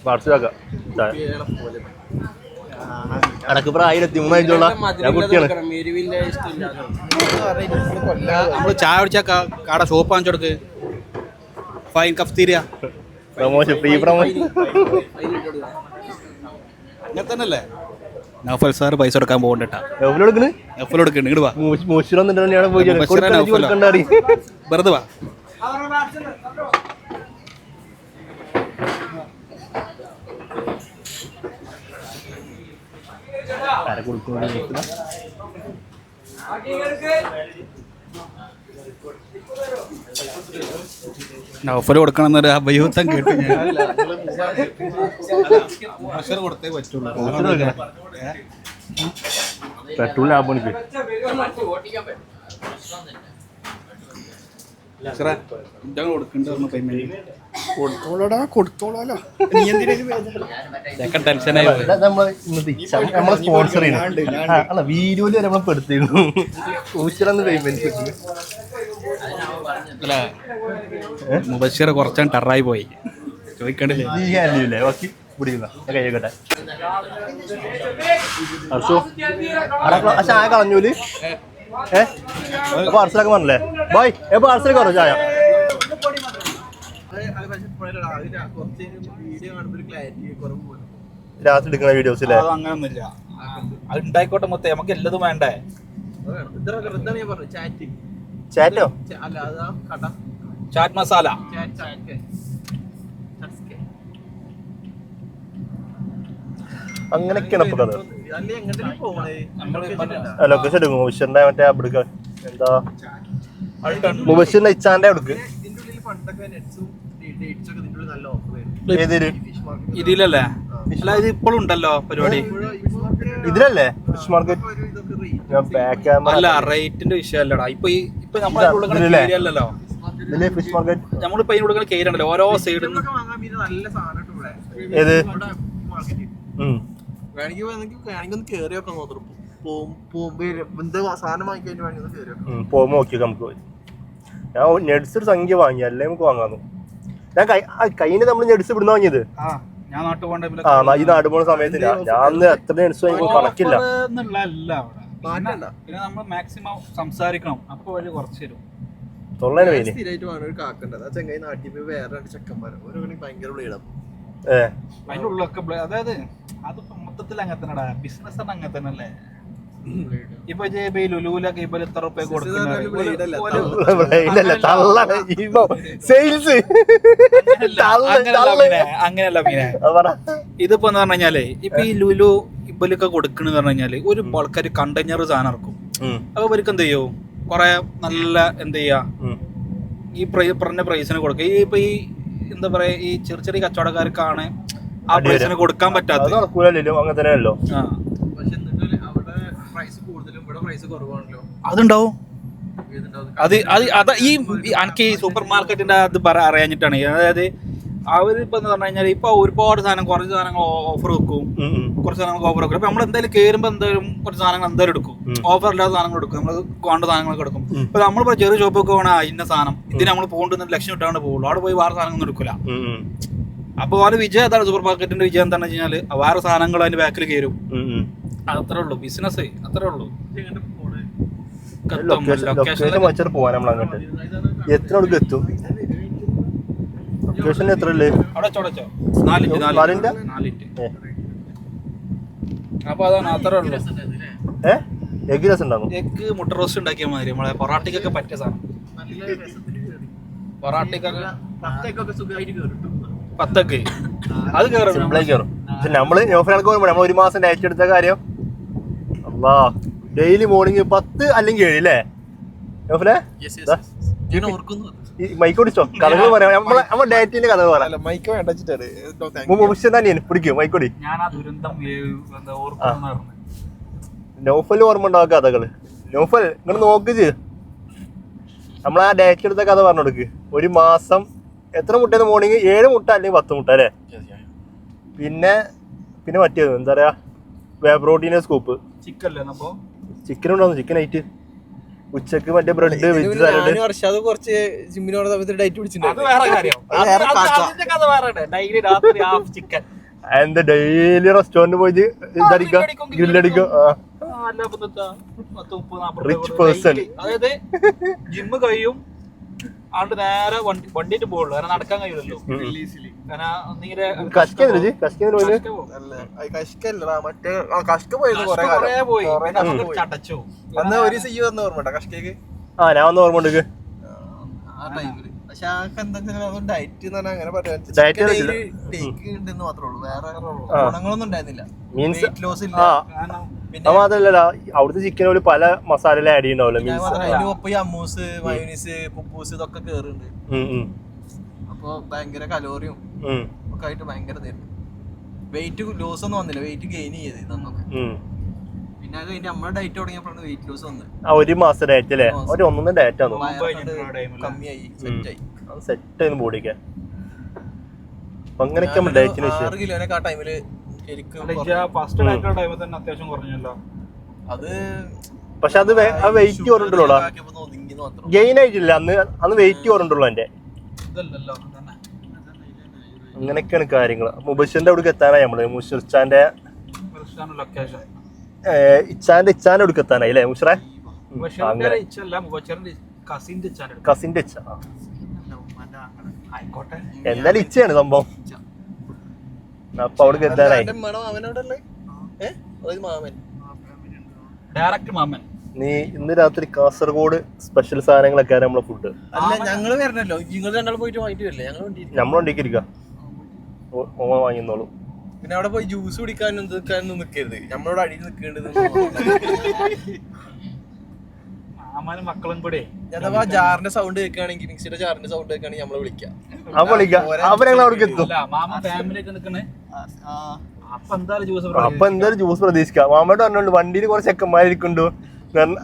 വാട്സാക്കാം അടക്ക് പ്രായം 23 ആയിട്ടുള്ള ഞാൻ കുട്ടിയാണ്. നമ്മള് ചായ കുടിച്ച കട ഷോപ്പ് വാങ്ങിച്ചു കൊടുക്ക്. Fine cafeteria promotion free promotion അങ്ങനെ തന്നെയല്ലേ. നൗഫൽ സാർ പൈസ കൊടുക്കാൻ പോകണ്ടട്ടാ. കൊടുക്കണ് നൗഫൽ കൊടുക്കണ്ട്. ഇങ്ങോട്ട് വാ. മൂച്ചിലൊന്നും പോയി കൊടുക്കണ്ട അറിയും. വെറുതെ വാ. ആരെ കൊടുക്കുന്നു നൗഫൽ കൊടുക്കണം എന്നൊരു അഭയൂത്തം കേട്ടു ഞാൻ. കൊടുത്തേ പറ്റുള്ളൂ. പെട്രോൾ ലാഭം എനിക്ക് നമ്മളെ സ്പോൺസർ ചെയ്യുന്നു. വീഡിയോയില് നമ്മളെ പെടുത്തിരുന്നു. ഊച്ചറന്ന് പേയ്മെന്റ് മുബഷിർ കുറച്ചാൻ ടറായി പോയി. ചോദിക്കണ്ടില്ലേ ബാക്കി പിടിക്കുന്ന കൈയ്യോട്ടെ. ചായ കളഞ്ഞൂല് പാർസലൊക്കെ പറഞ്ഞല്ലേ ബോയ് പാർസലൊക്കെ പറഞ്ഞു ചായ. രാത്രി എടുക്കുന്ന വീഡിയോസിലെ അങ്ങനൊന്നുമില്ല. അത് ഉണ്ടായിക്കോട്ടെ മൊത്തം നമുക്ക് എല്ലതും വേണ്ടേ. ചാറ്റോ ചാറ്റ് മസാല അങ്ങനെയൊക്കെയാണ് ഇപ്പൊ കഥ. ലൊക്കേഷൻ എടുക്കും മുബഷിറിന്റെ മറ്റേ അവിടുക്ക് എന്താ മുബഷിറിന്റെ ഇച്ചാന്റെ അവിടുക്ക് ഏതൊരു ഇതിലല്ലേ. അല്ല ഇത് ഇപ്പോഴും ഉണ്ടല്ലോ പരിപാടി. ഇതിലല്ലേ ഫിഷ് മാർക്കറ്റ് അല്ല റേറ്റിന്റെ വിഷയമല്ലടാ. ഇപ്പൊ നമ്മളല്ലോ ഫിഷ് മാർക്കറ്റ് നമ്മളിപ്പോ അതിന് കൊടുക്കുന്ന കേരണ്ടല്ലോ ഓരോ സൈഡിൽ നിന്ന്. ഏത് പോകുമ്പോ നോക്കി നമുക്ക് പോയി. ഞാൻ നെഡ്സ് ഒരു സംഖ്യ വാങ്ങി അല്ലേ നമുക്ക് വാങ്ങാന്നു. ഞാൻ കയ്യിന് നമ്മൾ നെഡ്സ് ഇവിടുന്ന് വാങ്ങിയത്. ഈ നാട് പോണ സമയത്ത് ഞാൻ എത്ര നെഡ്സ് വാങ്ങി കണക്കില്ല. മാക്സിമം സംസാരിക്കണം. അപ്പൊ വഴി കുറച്ച് തരും. തൊള്ളേനെ പേര് അതിന്റെ ഉള്ളൊക്കെ അതായത് അതിപ്പോ മൊത്തത്തിൽ അങ്ങനെ തന്നെ ബിസിനസ് അങ്ങനെ തന്നെ അല്ലേ. ഇപ്പൊ ലുലുലൊക്കെ ഇപ്പൊ എത്ര റുപ്യ അങ്ങനെയല്ല മീനെ. ഇതിപ്പോ എന്ന് പറഞ്ഞു കഴിഞ്ഞാല് ഇപ്പൊ ഈ ലുലു ഇബലൊക്കെ കൊടുക്കണെന്ന് പറഞ്ഞു കഴിഞ്ഞാല് ഒരു ആൾക്കാർ കണ്ടെയ്നർ സാധനം ഇറക്കും. അപ്പൊ ഇവർക്ക് എന്ത് ചെയ്യും കൊറേ നല്ല എന്ത് ചെയ്യാ ഈ പറഞ്ഞ പ്രൈസിന് കൊടുക്കുക. ഇപ്പൊ ഈ എന്താ പറയാ ഈ ചെറിയ ചെറിയ കച്ചവടക്കാർക്കാണ് ആ പ്രൈസിന് കൊടുക്കാൻ പറ്റാത്തത്. അതുണ്ടാവും. ഈ എനിക്ക് ഈ സൂപ്പർ മാർക്കറ്റിന്റെ അത് അറിയാഞ്ഞിട്ടാണ്. അതായത് അവരിപ്പോ എന്ന് പറഞ്ഞു കഴിഞ്ഞാൽ ഇപ്പൊ ഒരുപാട് സാധനം കുറച്ച് സാധനങ്ങൾ ഓഫർ വെക്കും, കുറച്ച് സാധനങ്ങൾ ഓഫർ വെക്കും. അപ്പൊ നമ്മൾ എന്തായാലും കയറുമ്പോ എന്തായാലും കുറച്ച് സാധനങ്ങൾ എന്തായാലും എടുക്കും. ഓഫർ ഇല്ലാത്ത സാധനങ്ങൾ എടുക്കും, നമ്മൾ വേണ്ട സാധനങ്ങളൊക്കെ എടുക്കും. ഇപ്പൊ നമ്മളിപ്പോ ചെറിയ ഷോപ്പൊക്കെ വേണം ഇന്ന സാധനം ഇതിന് നമ്മൾ പോകേണ്ട ലക്ഷ്യം ഇട്ടാണ്ട് പോകുള്ളൂ. അവിടെ പോയി വേറെ സാധനങ്ങളൊന്നും എടുക്കില്ല. അപ്പൊ അവരുടെ വിജയം എന്താണ്? സൂപ്പർ മാർക്കറ്റിന്റെ വിജയം എന്താണെന്ന് വെച്ച് കഴിഞ്ഞാൽ വേറെ സാധനങ്ങൾ അതിന്റെ ബാക്കിൽ കയറും. അത്രേ ഉള്ളൂ ബിസിനസ്, അത്രേ ഉള്ളൂ. അപ്പൊ അതാണ് അത്രേ ഉള്ളൂ. എഗ് മുട്ട റോസ്റ്റ് ഉണ്ടാക്കിയാൽ മതി. നമ്മളെ പൊറാട്ടയ്ക്കൊക്കെ പറ്റിയ സാധനം. പൊറാട്ടയ്ക്കൊക്കെ 10 അത് കയറും. നമ്മള് നമ്മൾ ഒരു മാസം ഡയറ്റ് എടുത്ത കാര്യം ഡെയിലി മോർണിംഗ് 10 അല്ലെങ്കിൽ 7 അല്ലേ മൈക്കോടിച്ചോ കഥകൾ പറയാം. നമ്മളെ ഡയറ്റിന്റെ കഥകൾ പറയാം. പിടിക്കും മൈക്കോടി. നൗഫൽ ഓർമ്മ ഉണ്ടാവും കഥകള്. നൗഫൽ ഇങ്ങനെ നോക്ക്. നമ്മളാ ഡയറ്റ് എടുത്ത കഥ പറഞ്ഞു കൊടുക്ക്. ഒരു മാസം എത്ര മുട്ടയാണ് മോർണിംഗ്? 7 മുട്ട അല്ലെങ്കിൽ 10 മുട്ട അല്ലേ. പിന്നെ മറ്റേത് എന്താ പറയാ വേ പ്രോട്ടീൻ സ്കൂപ്പ്. ചിക്കൻ ഉണ്ടാവും. ചിക്കൻ നൈറ്റ് ഉച്ചക്ക് മറ്റേ ബ്രെഡ് വെജ് സാലഡ്. വർഷാദ് കുറച്ച് ജിമ്മിന് പോണ സമയത്ത് ഡയറ്റ് അത് പിടിച്ചിട്ടുണ്ട്. വേറെ കാര്യം. അതിന്റെ കഥ വേറെ. ഡെയിലി രാത്രി ഹാഫ് ചിക്കൻ. എന്താ ഡെയിലി റെസ്റ്റോറന്റ് പോയിട്ട് ഇതടിക്കാം, ഗ്രില്ലടിക്കാം. Rich person. അതായത് ജിമ്മ് കഴിയും ആണ്ട് നേരെ വണ്ടിയിട്ട് പോകുള്ളൂ. കാരണം നടക്കാൻ കഴിയില്ലല്ലോ. കാരണം നീരെ കഷ്കല്ലേ കഷ്കന് പോയിന് കഷ്കല്ലടാ മറ്റേ കഷ്ക പോയിരുന്നു കൊറേ കുറേ കാലം. പോയി. പിന്നെ നമുക്ക് ചടച്ചു. അന്ന് ഒരു സി വന്ന ഓർമ്മ കഷ്കക്ക് ആ ഞാൻ വന്ന് ഓർമ്മ ഉണ്ട്. ആ ടൈമില്. പക്ഷെ എന്താ ഡയറ്റ് എന്ന് പറഞ്ഞാൽ അങ്ങനെ പറയാൻ Diet ഉണ്ടെന്ന് മാത്രമേ ഉള്ളൂ. വേറെ ആ. ഗുണങ്ങളൊന്നും ഉണ്ടായിരുന്നില്ല. മീൻസ് വെയിറ്റ് ലോസ് ഇല്ല. ആ കാരണം പിന്നെ അത് മാത്രല്ല അവിടുത്തെ ചിക്കനോട് പല മസാല ആഡ് ചെയ്യണ്ടാവല്ലോ. ഞാൻ മീൻസ് മാത്രമല്ല, അതിന്റെ ഒപ്പം ഈ അമ്മൂസ് മയോനീസ് കുബൂസ് ഇതൊക്കെ കേറുന്നുണ്ട്. അപ്പൊ ഭയങ്കര കലോറിയും ഒക്കെ ആയിട്ട് ഭയങ്കര ഇതായിരുന്നു. വെയിറ്റ് ലോസ് ഒന്നും വന്നില്ല, വെയിറ്റ് ഗെയിൻ ചെയ്ത് ഇതൊന്നൊക്കെ. പിന്നെ അത് കഴിഞ്ഞ് നമ്മളെ ഡയറ്റ് തുടങ്ങിയപ്പോഴാണ് വെയിറ്റ് ലോസ് വന്നത്. ആ ഒരു മാസം ഡയറ്റ് അല്ലേ? ഒരു ഒന്നൊന്നും ഡയറ്റ് ആണോ? കമ്മിയായി സെറ്റായി. സെറ്റ് ആയിരുന്നു ബോഡിക്ക്. അപ്പൊ അങ്ങനെയൊക്കെ നമ്മൾ ഡയറ്റിന് 6 കിലോനൊക്കെ ആ ടൈമില് ശരിക്കും ഫസ്റ്റ് ഡയറ്റ് ടൈമിൽ തന്നെ അത്യാവശ്യം കുറഞ്ഞല്ലോ. അത് പക്ഷെ അത് വെയിറ്റ് കുറഞ്ഞിട്ടുള്ളൂടാ, ഒതുങ്ങി മാത്രം. ഗെയിൻ ആയിട്ടില്ല. അന്ന് വെയിറ്റ് കുറഞ്ഞിട്ടുള്ളൂ എന്റെ. ഇതല്ലല്ലോ തന്നെ. അങ്ങനെയൊക്കെയാണ് കാര്യങ്ങൾ. മുബഷിന്റെ അവിടേക്ക് എത്താനായി നമ്മള്. മുഷിർച്ചാന്റെ ലൊക്കേഷൻ ഇച്ചാന്റെ അവിടേക്ക് എത്താനായി അല്ലേ മുഷറേ? കസിന്റെ ഇച്ച. ആയിക്കോട്ടെ. എന്തായാലും ഇച്ചയാണ് സംഭവം. അപ്പൊ അവിടേക്ക് എത്താനായി. ഡയറക്റ്റ് മാമൻ. നീ ഇന്ന് രാത്രി കാസർഗോഡ് സ്പെഷ്യൽ സാധനങ്ങളൊക്കെ നമ്മളെ ഫുഡ്. അല്ല ഞങ്ങള് വരണല്ലോ, നിങ്ങൾ രണ്ടാൾ പോയിട്ട് വാങ്ങിട്ട് വരില്ലേ? ഞങ്ങൾ നമ്മൾ വണ്ടിക്കിരിക്കാം, വാങ്ങിന്നോളൂ. പിന്നെ അവിടെ പോയി ജ്യൂസ് കുടിക്കാനും നിൽക്കാനൊന്നും നിൽക്കരുത്. നമ്മളോട് അടിയിൽ നിൽക്കേണ്ടത്. മാമനും മക്കളും കൂടെ അഥവാ ജാറിന്റെ സൗണ്ട് കേൾക്കുകയാണെങ്കിൽ, മിക്സിയുടെ ജാറിന്റെ സൗണ്ട് കേൾക്കുകയാണെങ്കിൽ നമ്മളെ വിളിക്കാം. അപ്പൊ ഞങ്ങൾ അവിടേക്ക് എത്തും. മാമ ഫാമിലി ആയിട്ട് നിൽക്കണേ. അപ്പൊ എന്തായാലും ജ്യൂസ് പ്രതീക്ഷിക്കാം. മാമയോട് പറഞ്ഞോണ്ട് വണ്ടിയിൽ കുറച്ച് ചെക്കന്മാരിക്കുണ്ടോ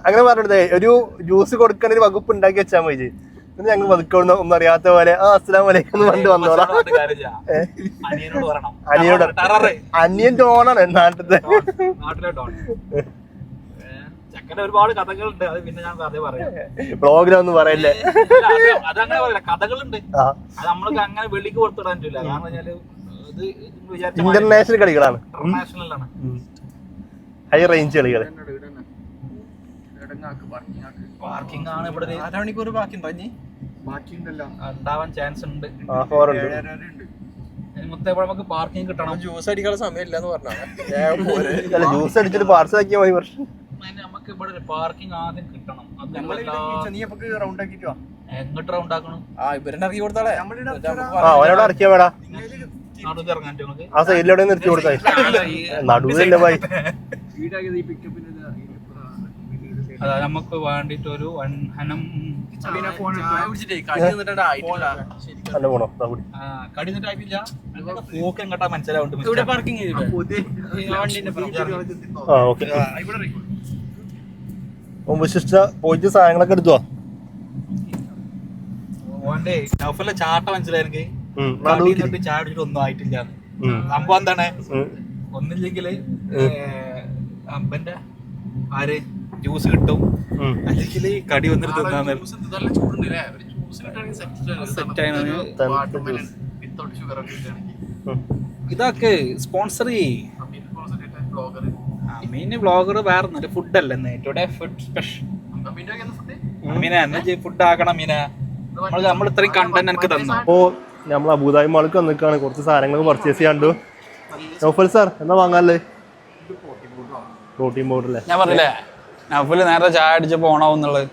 അങ്ങനെ പറഞ്ഞിട്ടേ ഒരു ജ്യൂസ് കൊടുക്കാൻ ഒരു വകുപ്പ് ഉണ്ടാക്കി വെച്ചാൽ മതി. ഞങ്ങൾ പതുക്കോന്ന് ഒന്നും അറിയാത്ത പോലെ അസ്സലാമു അലൈക്കും എന്ന് പറഞ്ഞിട്ട് വന്നോളാം. അനിയനോട് അനിയൻ ടോണാണ് നാട്ടിലത്തെ. ചെക്കന്റെ ഒരുപാട് കഥകളുണ്ട്. അത് പിന്നെ ഞാൻ കഥ പറയാം. പ്രോഗ്രാം പറയല്ലേ? അതങ്ങനെ പറയാം, കഥകളുണ്ട്. അത് നമ്മൾക്ക് അങ്ങനെ വെളിക്ക് പുറത്തിടാൻ പറ്റില്ല. കാരണം വെച്ചാല് ഇന്റർനാഷണൽ കളികളാണ്, ഇന്റർനാഷണലാണ്, ഹൈ റേഞ്ച് കളികൾ. പാർക്കിംഗ് ആണ് ഇവിടെ. അരമണിക്കൂർ ബാക്കി ഉണ്ടാവാൻ ചാൻസ് ഉണ്ട്. മൊത്തം നമുക്ക് പാർക്കിംഗ് കിട്ടണം. ജ്യൂസ് അടിക്കാനുള്ള സമയമില്ല എന്ന് പറഞ്ഞാൽ ജ്യൂസ് അടിച്ചിട്ട് പാർസൽ ആക്കിയാൽ മതി. പക്ഷെ നമുക്ക് ഇവിടെ ഒരു പാർക്കിംഗ് ആദ്യം കിട്ടണം. എങ്ങോട്ട് റൗണ്ട് ആക്കണം? ഇറക്കി കൊടുത്താളെ അവനോട് ഇറക്കിയാ വേടാ. നടുവ് ഇറങ്ങാൻ നമുക്ക് ആ സൈഡിലെവിടെ നിർത്തി കൊടുത്താൽ നടുവല്ലേ പോയി. അതാ നമുക്ക് വേണ്ടിട്ട് ഒരു വൻഹനം പോണോ കടി നിട്ടായിട്ടില്ല. പോക്ക് എങ്ങോട്ടാ മനസ്സിലാവുന്നുണ്ട്. പാർക്കിംഗ് ആ ഓക്കെ. വിശിഷ്ട പോയിട്ട് സാധനങ്ങളൊക്കെ എടുത്തോ? ഓന്റെ നൗഫലിന്റെ ചാട്ട മനസ്സിലായെങ്കിൽ ചായ അടിച്ചിട്ട് ഒന്നും ആയിട്ടില്ല. സംഭവം എന്താണ്? ഒന്നില്ലെങ്കില് അമ്പന്റെ ആര് ജ്യൂസ് കിട്ടും, അല്ലെങ്കിൽ കടി വന്നിട്ട് തിന്നാന്ന്. ഇതൊക്കെ സ്പോൺസർ മീന് ബ്ലോഗർ വേറെ ഫുഡല്ലേ ടുഡേ ഫുഡ് സ്പെഷ്യൽ. മീന എന്നാ ഫുഡ് ആക്കണം. മീന നമ്മൾ ഇത്രയും കണ്ടന്റ് എനിക്ക് തന്നു. അപ്പോ നമ്മൾ അബുദാബി മാൾക്ക് വന്നിക്കാണ്. കുറച്ച് സാധനങ്ങൾ പർച്ചേസ് ചെയ്യാണ്ടു. നൗഫൽ സാർ എന്നാ വാങ്ങാല്ലേ? പ്രോട്ടീൻ പൗഡർ അല്ലേ? ഞാൻ പറഞ്ഞില്ലേ നൗഫല് നേരത്തെ ചായ അടിച്ചപ്പോ ഓണാവുന്നുള്ളത്.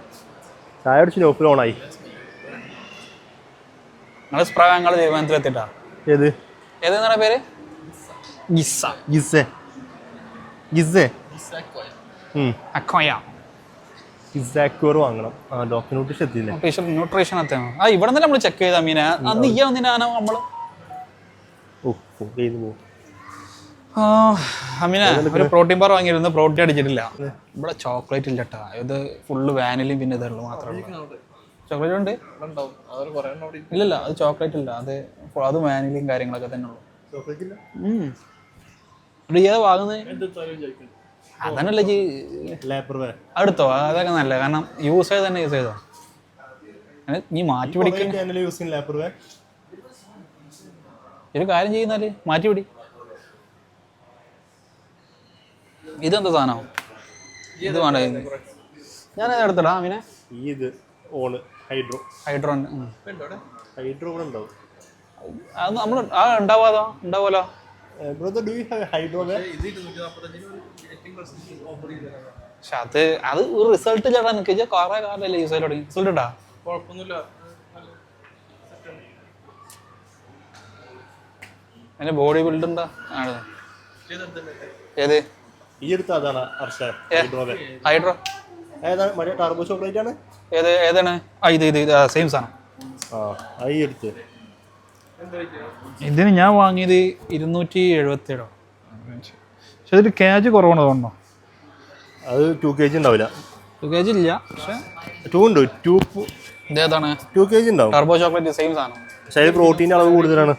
ചായ അടിച്ച് നൗഫൽ ഓണായി. നിങ്ങള് സ്പ്രേ ഞങ്ങൾ തീരുമാനത്തിലെത്തിട്ടാ. ഏത് ഏതെന്നാ പേര്? വാങ്ങണം. Doctor nutrition എത്തിയില്ലേ? ന്യൂട്രീഷൻ എത്തണം. ഇവിടെ നിന്ന് നമ്മള് ചെക്ക് ചെയ്താ മീന. അന്ന് ഈ വന്നിനാണ് നമ്മള് അമീന ഒരു പ്രോട്ടീൻ ബാർ വാങ്ങിയിരുന്നു. പ്രോട്ടീൻ അടിച്ചിട്ടില്ല. ഇവിടെ ചോക്ലേറ്റ് ഇല്ല കേട്ടാ. ഇത് ഫുള്ള് വാനിലയും പിന്നെ ഇതുള്ളൂ മാത്രമേ. ചോക്ലേറ്റ് ഉണ്ട്? ഇല്ലല്ല, അത് ചോക്ലേറ്റ് ഇല്ല. അത് വാനിലയും കാര്യങ്ങളൊക്കെ തന്നെ ഉള്ളു. ഏതാ വാങ്ങുന്നത്? അതന്നല്ലേ ലാപ്പർവേ അടുത്തോ അതൊക്കെ നല്ല കാരണം യൂസ് ചെയ്ത് തന്നെ യൂസ് ചെയ്തോ നീ മാറ്റി പിടിക്കുന്ന യൂസ് ചെയ്യുന്ന ലാപ്പർവേ ഒരു കാര്യം ചെയ്യുന്നാല് മാറ്റി പിടി ഇതെന്താ സാധനം ഇത് വേണ്ട ഞാൻ എടുത്തടാ അവനെ ഇത് ഓണ് ഹൈഡ്രോ ഇവിടെ ഉണ്ടാവും അത് നമ്മൾ ആ ഉണ്ടാവാതോ ഉണ്ടാവുമല്ലോ brother do you have hydro പക്ഷെ അത് ഒരു റിസൾട്ട് ചേട്ടാ നിനക്ക് കുറെ കാലല്ലേ യൂസ് ചെയ്ത് തുടങ്ങി റിസൾട്ട് ഉണ്ടാ കുഴപ്പമൊന്നുമില്ല. അതിന്റെ ബോഡി ബിൽഡ് എന്താ ആണ് ഏത് ഈ അടുത്ത് അതാണ് ഹർഷാ ഹൈഡ്രോവേ ഹൈഡ്രോ ഏതാണ് മറ്റേ ടർബോ ചോക്ലേറ്റ് ആണ് ഏതാണ് ഇത് സെയിം സാധനം ആ ഈ അടുത്ത് ഇതിന് ഞാൻ വാങ്ങിയത് 277 പക്ഷെ ഇതിൽ കേജ് കുറവാണ് തോന്നുന്നു അത് 2 kg ഉണ്ടാവില്ല 2 kg ഇല്ല പക്ഷെ 2 ഉണ്ട് 2 ഇതേതാണ് 2 kg ഉണ്ടാവും ടർബോ ചോക്ലേറ്റ് സെയിം സാധനം പക്ഷേ അതിൽ പ്രോട്ടീൻ്റെ അളവ് കൂടുതലാണ്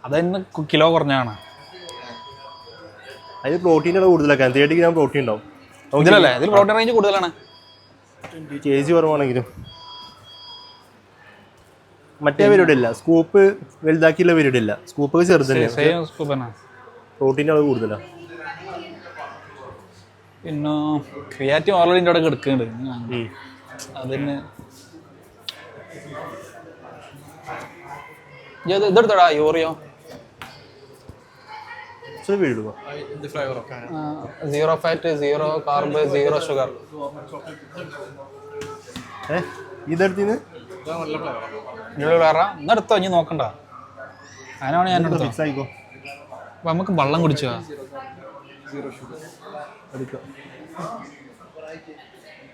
അതന്നെ കിലോ കുറഞ്ഞാണ് അതിൽ പ്രോട്ടീൻ്റെ അളവ് കൂടുതലാണ് 30 ഗ്രാം പ്രോട്ടീൻ ഉണ്ടാവും ഇതിലല്ലേ ഇതിൽ പ്രോട്ടീൻ റേഞ്ച് കൂടുതലാണ് kg കുറവാണെങ്കിലും മറ്റേ പരിപാടി ഇല്ല സ്കൂപ്പ് വലുതാക്കിയുള്ള പരിപാടി ഇല്ല സ്കൂപ്പ് ചെറുതന്നെ സെയിം സ്കൂപ്പ് തന്നെ പ്രോട്ടീൻ്റെ അളവ് കൂടുതലാണ് പിന്നെ ക്രിയാറ്റീവ് ഓൾറെഡി അവിടെ എടുക്കുന്നുണ്ട് അതിന് ഇതെടുത്തടാ യൂറിയോ വീടുക 0 ഫാറ്റ് 0 കാർബ് 0 ഷുഗർ ഇതെടുത്തിന് ഇന്നെടുത്തോ ഇനി നോക്കണ്ട അതിനാണ് ഞാൻ എടുത്തോ ഫിക്സ് ആയിക്കോ അപ്പൊ നമുക്ക് വെള്ളം കുടിച്ചോ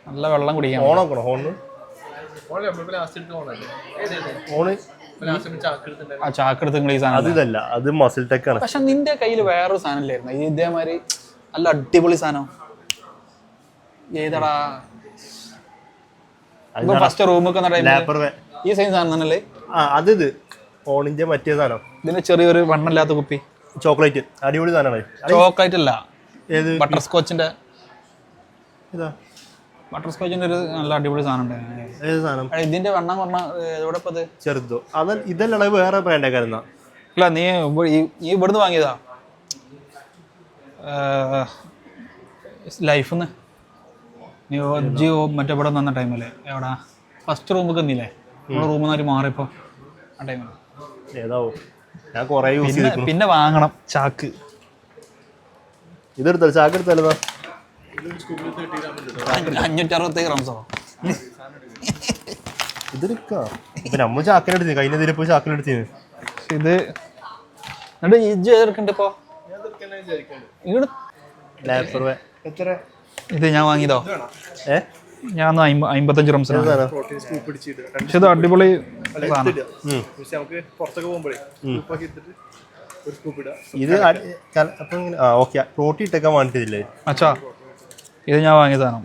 നല്ല വെള്ളം കുടിക്കാം ഓണാക്കണോ ഹോണ് ഓണ് ആ ചാക്കെടുത്ത് നിങ്ങൾ ഈ അത് സാധനം ഇതല്ല അത് മസിൽ ടെക് ആണ് പക്ഷെ നിന്റെ കയ്യിൽ വേറൊരു സാധനം ഇല്ലായിരുന്നു ഇത് ഇതേമാതിരി നല്ല അടിപൊളി സാധനം ഏതാടാ ഫസ്റ്റ് റൂമൊക്കെ ലാപ്പർവേ ഈ സെയിം സാധനം തന്നെയല്ലേ അത് ഇത് ഓണിന്റെ മറ്റേ സാധനം ഇതിന് ചെറിയൊരു വണ്ണല്ലാത്ത കുപ്പി ചോക്ലേറ്റ് അടിപൊളി സാധനമാണ് ചോക്ലേറ്റ് അല്ല ഏത് ബട്ടർ സ്കോച്ചിന്റെ ഇതാ ബട്ടർ സ്കോച്ചിന്റെ ഒരു നല്ല അടിപൊളി സാധനം ഉണ്ട് ഏത് സാധനം ഇതിന്റെ വണ്ണം പറഞ്ഞ എവിടെ ഇപ്പത് ചെറുതോ അത് ഇതല്ല വേറെ ബ്രാൻഡാക്കാരുന്ന അല്ല നീ ഇവിടുന്ന് വാങ്ങിയതാ ലൈഫിന്ന് നീ ജിയോ മറ്റേ ഇവിടെ വന്ന ടൈമല്ലേ എവിടാ ഫസ്റ്റ് റൂമൊക്കെ നിന്നില്ലേ നമ്മുടെ റൂമിൽ നിന്ന് മാറിയപ്പോ ആ ടൈമിൽ ഏതാവോ ഞാൻ കൊറേ യൂസ് ചെയ്തിരിക്കുന്നു പിന്നെ വാങ്ങണം ചാക്ക് ഇതെടുത്തല്ലോ ചാക്ക് എടുത്തല്ലോ 567 ഗ്രാംസോ ഇതെടുക്കാം ഇപ്പൊ നമ്മ ചാക്കിനെടുത്തി കഴിഞ്ഞ ഇതിലിപ്പോ ചാക്കിനെടുത്തിന് ഇത് എന്നിട്ട് ഇജ്ജ് ഏതെടുക്കണ്ട ഇപ്പൊ ലാപ്പർവേ ഇത് ഞാൻ വാങ്ങിയതോ ഞാൻ 55 റംസിനാണ് പക്ഷെ ഇത് അടിപൊളി ഇത് അപ്പൊ ഓക്കെ പ്രോട്ടീൻ ഇട്ടേക്കാൻ വേണ്ടിട്ടില്ലേ അച്ഛാ ഇത് ഞാൻ വാങ്ങിയതാണ്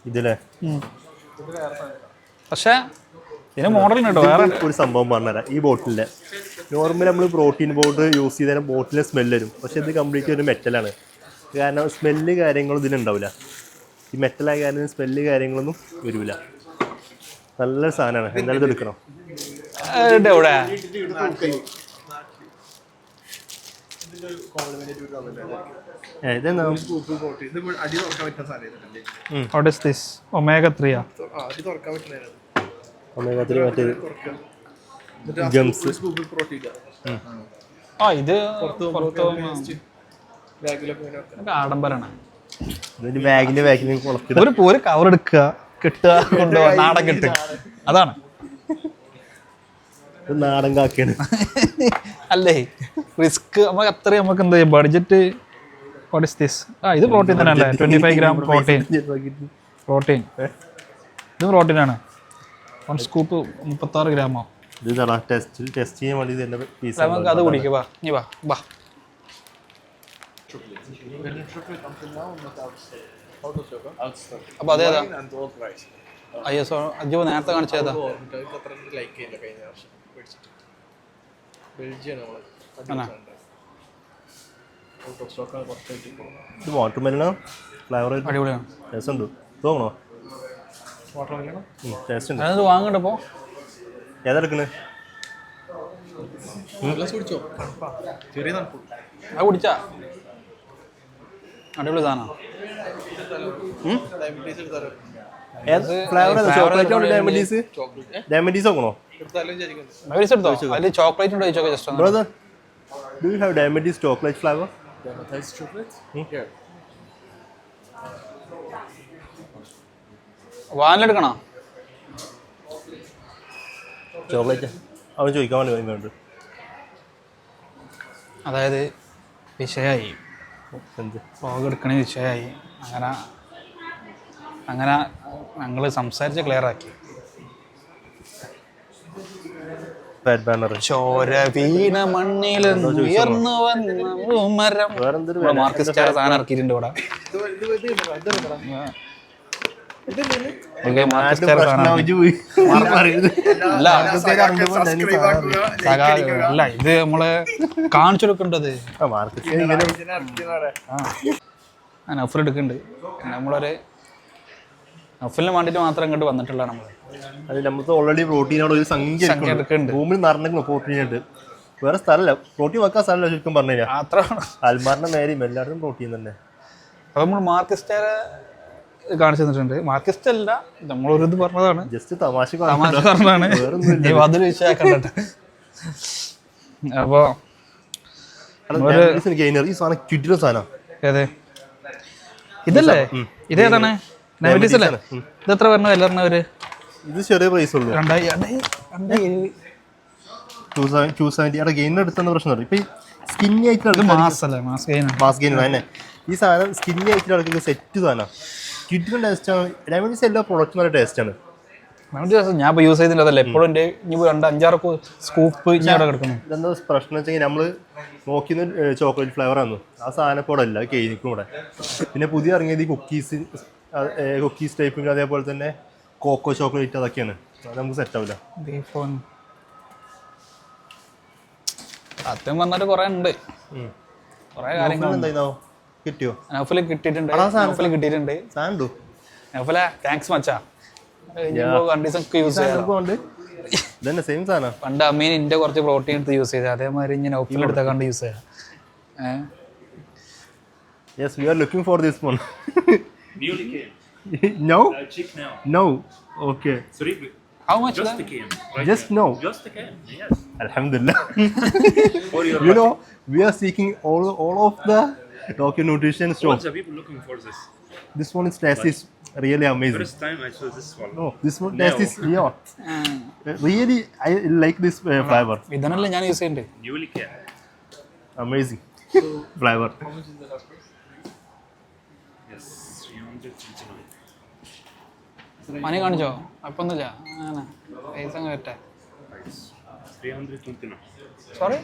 ഇതില്ലേ പക്ഷെ ഇതിന് മോഡലിന് കേട്ടോ വേറെ ഒരു സംഭവം പറഞ്ഞുതരാം ഈ ബോട്ടിലിന്റെ നോർമലി നമ്മൾ പ്രോട്ടീൻ പൗഡർ യൂസ് ചെയ്താൽ ബോട്ടിലെ സ്മെല്ല് വരും പക്ഷെ ഇത് കംപ്ലീറ്റ് ഒരു മെറ്റലാണ് കാരണം സ്മെല്ല് കാര്യങ്ങളും ഇതിലുണ്ടാവില്ല ഈ മെറ്റലായ കാരണം സ്മെല്ല് കാര്യങ്ങളൊന്നും വരില്ല നല്ല സാധനമാണ് എന്തായാലും ഇത് എടുക്കണം എവിടെ ഇതെന്താ what is this omega 3 omega 3 മറ്റേത് ജംസ് ആ ഇത് ആഡംബരാണ് ഇതിന്റെ ബാഗിന്റെ ബാക്കിൽ കുളത്തിട ഒരു കവർ എടുക്കുക കിട്ടുക കൊണ്ടുപോകാം നാടൻ കെട്ട് അതാണ് നാടൻ കാക്കയാണ് അല്ലേ റിസ്ക് നമുക്ക് അത്രയും നമുക്ക് എന്താ ബഡ്ജറ്റ് വാട്ട് ഇസ് ദിസ് ഇത് പ്രോട്ടീൻ തന്നെ അല്ലേ 25 ഗ്രാം പ്രോട്ടീൻ ഇത് പ്രോട്ടീനാണ് 1 സ്കൂപ്പ് 36 ഗ്രാമോ ഇത് ടെസ്റ്റ് ചെയ്യാൻ വേണ്ടി തന്നെ പീസ് നമുക്ക് അത് കുടിക്കുക വാ നീ വാ വാ അപ്പൊ അതേതാ ISO അജോ നേരത്തെ കാണിച്ചേതാ ഇത് വാട്ടർമെലണോ ഫ്ലേവർ അടിപൊളിയാണ്. ടേസ്റ്റ് ഉണ്ട് തോന്നണോ? ടേസ്റ്റ് ഉണ്ട്. അതായത് വാങ്ങണ്ടപ്പോ ഏതെടുക്കണ്? ചെറിയ തണുപ്പ്. അത് കുടിച്ചാ അടിപൊളി സാധനം. ഡയബറ്റീസ് എടുത്താലോ? ഏത് ഫ്ലേവർ? ചോക്ലേറ്റ് ഉണ്ട്. ഡയമണ്ടീസ് ഡയമണ്ടീസ് നോക്കണോ? എടുത്താലും വിചാരിക്കുന്നു. മെവരീസ് എടുത്തോ? അതിൽ ചോക്ലേറ്റ് ഉണ്ടോ ചോദിച്ചോക്കെ ജസ്റ്റ് ഒന്ന്. Brother, do you have diamonds chocolate flavour? വാനിലെടുക്കണോ? ചോക്ലേറ്റ് അവൻ ചോദിക്കാൻ വേണ്ടി വേണ്ട. അതായത് വിഷയമായി എന്ത്? വ്ളോഗ് എടുക്കണ വിഷയമായി. അങ്ങനെ ഞങ്ങൾ സംസാരിച്ച് ക്ലിയർ ആക്കി. ഫാറ്റ് ബാനർ ചോര വീണ മണ്ണിൽ ഉയർന്നു വന്ന മരം. വേറെന്തൊരു മാർക്കസ് സ്റ്റാർ സാധനം ഇറക്കിയിട്ടുണ്ട് ഇവിടെ. ഓക്കേ, മാർക്കസ് സ്റ്റാർ സാധനം അല്ല, ഇത് നമ്മള് കാണിച്ചു കൊടുക്കേണ്ടത്. നഫൽ എടുക്കുന്നുണ്ട്. നമ്മളൊരു നഫലിന് വേണ്ടിട്ട് മാത്രം ഇങ്ങോട്ട് വന്നിട്ടുള്ള നമ്മള്. അത് നമുക്ക് ഓൾറെഡി പ്രോട്ടീനോട് ഒരു സംഖ്യ എടുക്കുന്നുണ്ട്. റൂമിൽ നിറഞ്ഞിരിക്കുന്നു പ്രോട്ടീൻ ഉണ്ട്. വേറെ സ്ഥലമല്ല, പ്രോട്ടീൻ വെക്കാൻ സ്ഥലമല്ല ശരിക്കും പറഞ്ഞു കഴിഞ്ഞാൽ. അത്ര അൽമാറിന്റെ മേലെയും എല്ലായിടത്തും പ്രോട്ടീൻ തന്നെ. അപ്പൊ നമ്മൾ മാർക്കസ് സ്റ്റാർ കാണിച്ചു തന്നിട്ടുണ്ട്. മാർക്കസ് സ്റ്റാർ അല്ല, നമ്മളൊരു ഇത് പറഞ്ഞതാണ്, ജസ്റ്റ് തമാശ തമാശ പറഞ്ഞതാണ്. അതൊരു വിഷയാക്കണ്ട. അപ്പൊ ഈ സാധനം കിട്ടുന്ന സാധനം ഏത് ഇതല്ലേ? ഇതേതാണ്? ഡയബറ്റീസ് അല്ലേ? ഇതെത്ര പറഞ്ഞു എല്ലാവരും? ഇത് ചെറിയ പ്രൈസ് ഉള്ളൂ, 270. ഗെയിനിന് എടുത്തുന്ന പ്രശ്നമുണ്ട്. ഇപ്പൊ സ്കിന്നി ആയിട്ട് മാസ് ഗെയിൻ തന്നെ. ഈ സാധനം സ്കിന്നി ആയിട്ട് ആൾക്കൊക്കെ സെറ്റ് സാധനം കിട്ടുന്ന ടേസ്റ്റാണ്. ഡയമണ്ടീസ് എല്ലാ പ്രൊഡക്റ്റും നല്ല ടേസ്റ്റാണ്. ഞാൻ ഇപ്പോൾ യൂസ് ചെയ്തിട്ടുണ്ട്. അതല്ലേ എപ്പോഴും എൻ്റെ ഇനി 2-5 സ്കൂപ്പ് ഞാൻ അവിടെ കിടക്കുന്നു. ഇതെന്താ പ്രശ്നം വെച്ചെങ്കിൽ നമ്മൾ നോക്കിയ ചോക്ലേറ്റ് ഫ്ലേവർ ആയിരുന്നു. ആ സാധനം ഇപ്പോൾ ഇവിടെ അല്ല, കേക്കും കൂടെ. പിന്നെ പുതിയ ഇറങ്ങിയത് ഈ കുക്കീസ് ടൈപ്പും അതേപോലെ തന്നെ കോക്കോ ചോക്ലേറ്റ് അതൊക്കെയാണ്. അത് നമുക്ക് സെറ്റ് ആവില്ല. സത്യം പറഞ്ഞാൽ കുറെ ഉണ്ട്, കുറെ കാര്യങ്ങൾ. എന്തായിരുന്നോ കിട്ടിയോ? നൗഫല് കിട്ടിയിട്ടുണ്ട്. നൗഫല് കിട്ടിയിട്ടുണ്ട്. സാധനം നൗഫലെ താങ്ക്സ് മച്ചാ. കണ്ടീസൊക്കെ യൂസ് ചെയ്യാറുണ്ട്. ഇതന്നെ സെയിം സാധനം. പണ്ട് അമ്മീൻ ഇന്റെ കുറച്ച് പ്രോട്ടീൻ എടുത്ത് യൂസ് ചെയ്തത്, അതേമാതിരി ഞാൻ നൗഫൽ എടുത്താൽ കണ്ട് യൂസ് ചെയ്യാം. Yes, we are looking for this one. Newly came. No? Check now. No. Okay. Sorry, How much? just came. Right Just now. no. Just came. Yes. Alhamdulillah. For your You know, we are seeking all of the Tokyo Nutrition What's stores. the people looking for this? This one is taste is really amazing. First time I saw this one. No, this one taste is really I like this flavor. ഇതന്നല്ലേ ഞാൻ use ചെയ്യുന്നുണ്ട്. Newly came. Amazing flavor. Yes, 329. മണി കാണിച്ചോ? അപ്പൊന്നുമില്ല. അങ്ങനെ പൈസ കയറ്റേ. Price 329. Sorry,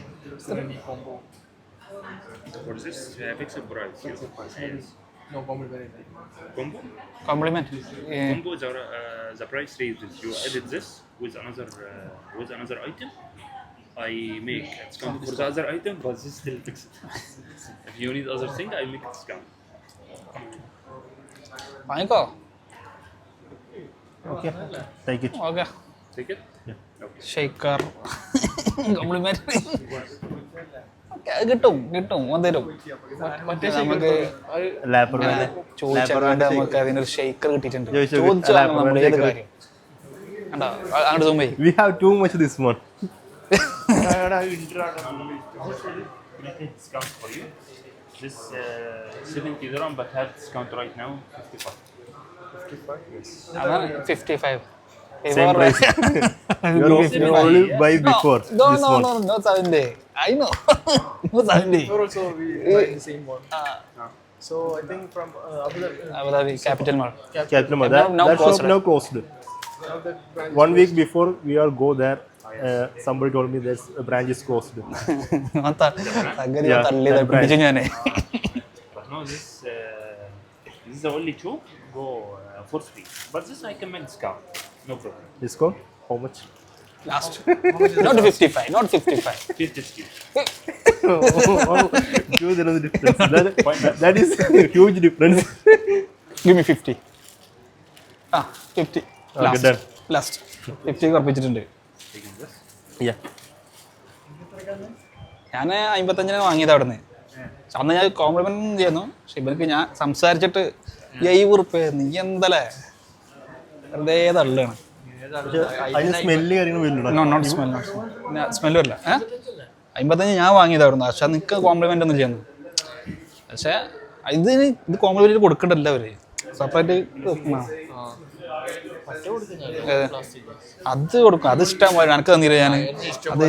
For this, fixed price. Yes. No comment. Combo. Compliment. Combo. The price raises. You added this with another item. I make a discount for the other item, but this still fixed. If you need other thing, I make a discount. വാങ്ങിക്കോ. Okay. Take it. Okay. Take it. Okay. Shaker compliment. കിട്ടും തരും. നമുക്ക് Lapper ചോദിച്ചാൽ നമുക്ക് അതിനൊരു ഷേക്കർ കിട്ടിയിട്ടുണ്ട്. ചോദിച്ചു നമ്മൾ ഏത് കാര്യം കണ്ടോ? അങ്ങോട്ട് zoom ചെയ്യ്. We have too much this one. Make a discount for you. This 70 dirham, but have discount right now 55. 55? Yes. അതാണ് 55. Same price. You only buy before this one. No 70. I know. No 70. Also, we buy the same one. So I think from Abu Dhabi Capital Mall. Captain Mall. Now That closed, shop now closed. now that branch 1 week before we are go there, somebody told me this branch is closed. തകരി Yeah, തള്ളി that പിടിച്ചു ഞാനേ. But no, this is the only two go for free. But this I can make discount, no problem. Discount? How much? Last. Not 55. Not 55. 50. Huge difference. That is huge difference. Give me 50. 50. Okay, done. Last. 50 കുറപ്പിച്ചിട്ടുണ്ട്. Yeah. ഞാൻ 55 വാങ്ങിയത് അവിടെ നിന്ന്. അന്ന് ഞാൻ complement ചെയ്യുന്നു. പക്ഷെ ഇവർക്ക് ഞാൻ സംസാരിച്ചിട്ട് 70 റുപ്യ നീ എന്തല്ലേ വെറുതെ തള്ളുകയാണ്. അതിന് സ്മെല്ല് കാര്യങ്ങൾ വരുന്നുണ്ടോ? നോട്ട് സ്മെൽ സ്മെല്ലും അല്ല 55 ഞാൻ വാങ്ങിയത് അവിടെ നിന്ന്. പക്ഷെ നിനക്ക് കോംപ്ലിമെന്റ് ഒന്നും ചെയ്യുന്നു. പക്ഷെ ഇത് കോംപ്ലിമെന്റ് കൊടുക്കണ്ടല്ലോ അവര് സെപ്പറേറ്റ് അത് കൊടുക്കും. അത് ഇഷ്ടം പോലെ എനിക്ക് തന്നില്ല ഞാൻ അത്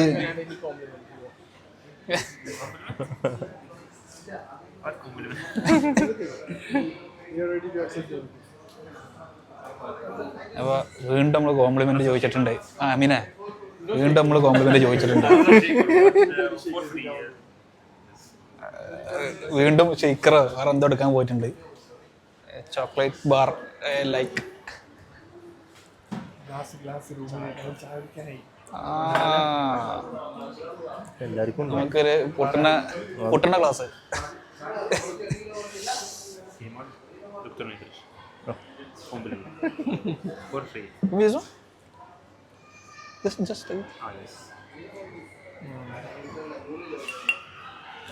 അപ്പൊ വീണ്ടും നമ്മള് കോംപ്ലിമെന്റ് ചോദിച്ചിട്ടുണ്ട്. അമീനെ വീണ്ടും നമ്മള് കോംപ്ലിമെന്റ് ചോദിച്ചിട്ടുണ്ട്. വീണ്ടും ഷെയ്ക്കർ വേറെ എന്തോ എടുക്കാൻ പോയിട്ടുണ്ട്. ചോക്ലേറ്റ് ബാർ ലൈക്ക് എല്ലാവർക്കും നമുക്കൊരു പൊട്ടുന്ന class. Dr. Nidrish. Compliment. For free. Wieso? Just Yes.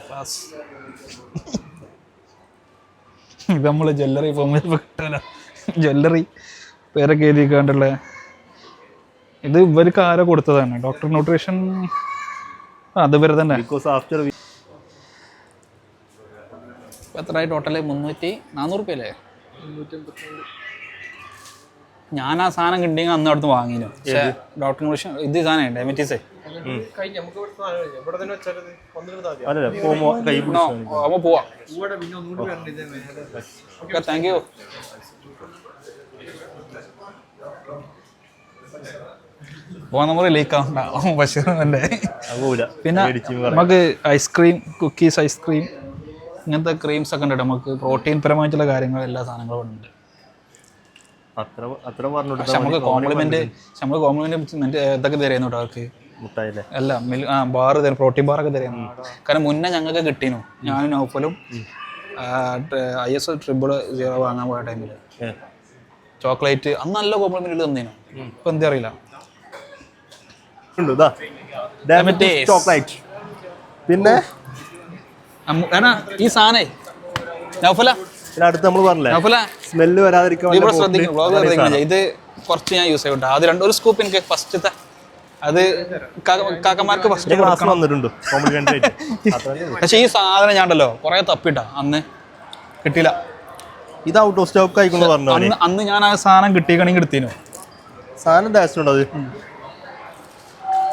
Class. ഇത് നമ്മള് ജ്വല്ലറി ഫോമിൽ കിട്ടാനോ ജ്വല്ലറി പേരൊക്കെ എഴുതിക്കാണ്ടുള്ള ഇത് ഇവർക്ക് ആരോ കൊടുത്തതാണ്. ഡോക്ടർ ന്യൂട്രീഷൻ അത് ഇവരെ തന്നെ. ബിക്കോസ് ആഫ്റ്റർ എത്രയായി ടോട്ടല്? 400 റുപ്യല്ലേ? ഞാൻ ആ സാധനം കിട്ടിയെങ്കിൽ അന്ന് അവിടുന്ന് വാങ്ങിനു. പക്ഷേ ഡോക്ടർ ന്യൂട്രീഷൻ ഇത് സാധനം ഡയബറ്റീസേ അല്ലല്ല പോമോ കൈ അപ്പോൾ പോവാം. Thank you. പോവാൻ നമ്മൾ ലീക്കാവണ്ട ബഷീറിൻ്റെ. പിന്നെ നമുക്ക് ഐസ്ക്രീം കുക്കീസ് ഐസ്ക്രീം ഇങ്ങനത്തെ ക്രീംസ് ഒക്കെ ഉണ്ട്. നമുക്ക് പ്രോട്ടീൻ പരമായിട്ടുള്ള കാര്യങ്ങൾ എല്ലാ സാധനങ്ങളും ഉണ്ട്. അത്ര പറഞ്ഞു പക്ഷെ നമുക്ക് കോംപ്ലിമെന്റ് ഇതൊക്കെ തരുന്നു കേട്ടോ അവർക്ക്. മുട്ടായില്ലേ? അല്ല ബാറ് തരും, പ്രോട്ടീൻ ബാറൊക്കെ തരുന്നു. കാരണം മുന്നേ ഞങ്ങൾക്ക് കിട്ടീനു. ഞാനും നൗഫലും IS 000 വാങ്ങാൻ പോയ ടൈമിൽ ചോക്ലേറ്റ് അന്ന് നല്ല കോംപ്ലിമെന്റ് തന്നേനു. ഇപ്പൊ എന്താ അറിയില്ല. ചോക്ലേറ്റ് പിന്നെ ഈ സാധനേ നൗഫല അടുത്ത് നമ്മൾ പറഞ്ഞില്ലേ നൗഫല സ്മെല്ല് വരാതിരിക്കാൻ ശ്രദ്ധിക്കണം. ഇത് കുറച്ച് ഞാൻ യൂസ് ചെയ്യട്ടെ. അത് ഒരു സ്കൂപ്പ് എനിക്ക് ഫസ്റ്റത്തെ അത് കാക്കമാർക്ക് ഫസ്റ്റ് വന്നിട്ടുണ്ട്. പക്ഷെ ഈ സാധനം ഞാൻ ഉണ്ടല്ലോ കുറെ തപ്പിട്ടാ അന്ന് കിട്ടിയില്ല. ഇത് ഔട്ട് ഓഫ് സ്റ്റോക്ക് ആയിക്കൊണ്ട് പറഞ്ഞു. അന്ന് ഞാൻ ആ സാധനം കിട്ടിയണെങ്കിൽ എടുത്തേനു. സാധനം ടേസ്റ്റ് ഉണ്ടോ? അത്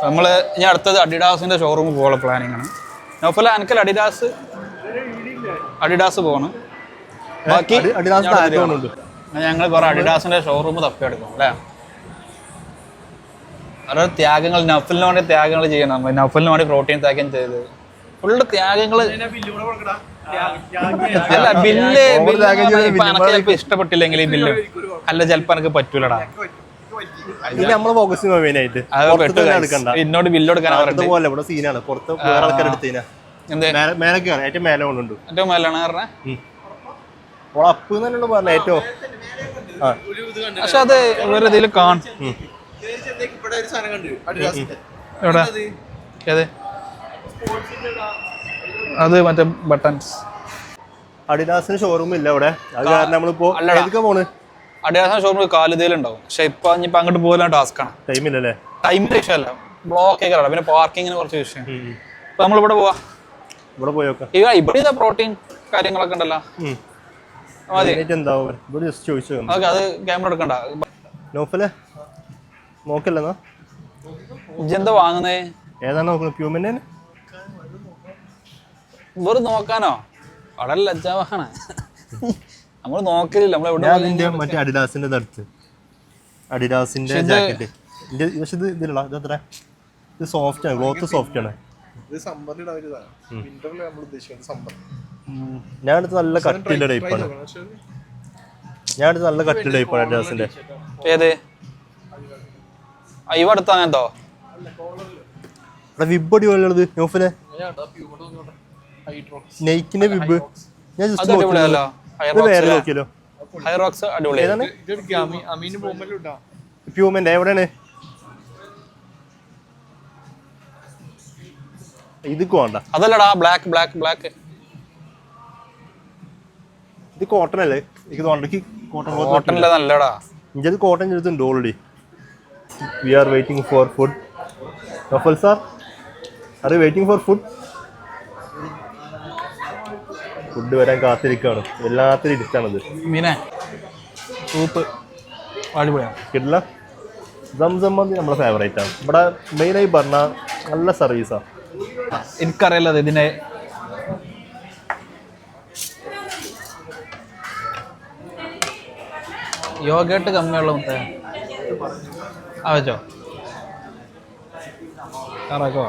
നമ്മള് ഞാൻ അടുത്തത് അഡിഡാസിന്റെ ഷോറൂമിൽ പോകാനുള്ള പ്ലാനിങ് ആണ്. നൗഫല എനിക്കല്ല അഡിഡാസ് പോകണം. ബാക്കി ഞങ്ങൾ കുറെ അഡിഡാസിന്റെ ഷോറൂം തപ്പിയെടുക്കും അല്ലേ. ഓരോ ത്യാഗങ്ങൾ നൗഫലിന് വേണ്ടി ത്യാഗങ്ങൾ ചെയ്യണം. നൗഫലിന് വേണ്ടി പ്രോട്ടീൻ ത്യാഗം ചെയ്ത് ഫുള്ള് ത്യാഗങ്ങള്. അല്ല ബില്ല് എനക്ക് ചിലപ്പോ ഇഷ്ടപ്പെട്ടില്ലെങ്കിൽ ഈ ബില്ല് അല്ല ചിലപ്പോ എനിക്ക് പറ്റൂലടാ. എന്നോട് ബില്ല് എടുക്കാൻ ഏറ്റവും മേലാണ് പറഞ്ഞേ. പക്ഷെ അത് വേറെ ഇതിൽ കാണും. എവിടെ ഏത് അത് മറ്റേ ബട്ടൺസ് അഡിഡാസിന് ഷോറൂം ഇല്ല അവിടെ. അത് കാരണം നമ്മളിപ്പോ പോണ് അഡിഡാസിന് ഷോറൂം കാലുതയിലുണ്ടാവും. പക്ഷെ ഇപ്പൊ അങ്ങോട്ട് പോകാൻ ടാസ്ക് ആണ്. ടൈമില്ലല്ലേ? ടൈമിന്റെ വിഷയമല്ല, ബ്ലോക്ക് ഒക്കെ. പിന്നെ പാർക്കിങ്ങിന് കുറച്ച് വിഷയം. ഇപ്പൊ നമ്മളിവിടെ പോവാ. ഇവിടെ പോയോക്കാം. ഇവിടെ പ്രോട്ടീൻ കാര്യങ്ങളൊക്കെ ഉണ്ടല്ലോ. അത് ക്യാമറ എടുക്കണ്ട. നോക്കല്ലെന്നാ ഇജെന്താ വാങ്ങുന്നേ? ഏതാണ് നോക്കുന്നത്? പ്യൂമിന്റെ വെറുതെ നോക്കാനോ? വളരെ ലജ്ജാവാണ്. നമ്മൾ നോക്കലില്ല. മറ്റേ അഡിഡാസിന്റെ അടുത്ത് അഡിഡാസിന്റെ ജാക്കറ്റ് ഇതിലുള്ള ഇതെത്ര? ഇത് സോഫ്റ്റ് ആണ്, ക്ലോത്ത് സോഫ്റ്റ് ആണ്. ഞാൻ അടുത്ത് നല്ല കട്ടിയുള്ള ടൈപ്പാണ്. അഡിഡാസിന്റെ. ഏത് ഇവ അടുത്ത് അങ്ങനത്തോ? ഇവിടെ വിബ് അടിപൊളിയുള്ളത് ന്യൂഫിനെ നെയ്ക്കിന്റെ വിബ് ഞാൻ അത് അടിപൊളിയല്ലോ. വേറെ നോക്കിയല്ലോ. ഹൈറോക്സ് അടിപൊളിയാണ്. പ്യൂമന്റെ എവിടെയാണ് ഇത്? വേണ്ട, അതല്ലടാ ബ്ലാക്ക് ബ്ലാക്ക് ബ്ലാക്ക്. ഇത് കോട്ടൺ അല്ലേ? എനിക്ക് തോന്നുന്നു കോട്ടൺ കോട്ടണിലെ നല്ലടാ. ഇത് കോട്ടൺ എടുത്തുണ്ട് already. We are waiting for food. Nafal sir, are you waiting for food? Food വരാൻ കാത്തിരിക്കുകയാണ്. എല്ലാത്തിനും ഇരിക്കാണത്. മീനെ സൂപ്പ് അടിപൊളിയാണ്. കിട്ടില്ല. സംസം മന്തി നമ്മുടെ ഫേവറേറ്റ് ആണ്. ഇവിടെ മെയിനായി പറഞ്ഞാൽ നല്ല സർവീസാണ്. എനിക്കറിയില്ലത് ഇതിനെ യോഗട്ട് കമ്മിയുള്ള മുത്തേ ആ വെച്ചോ കറക്കോ.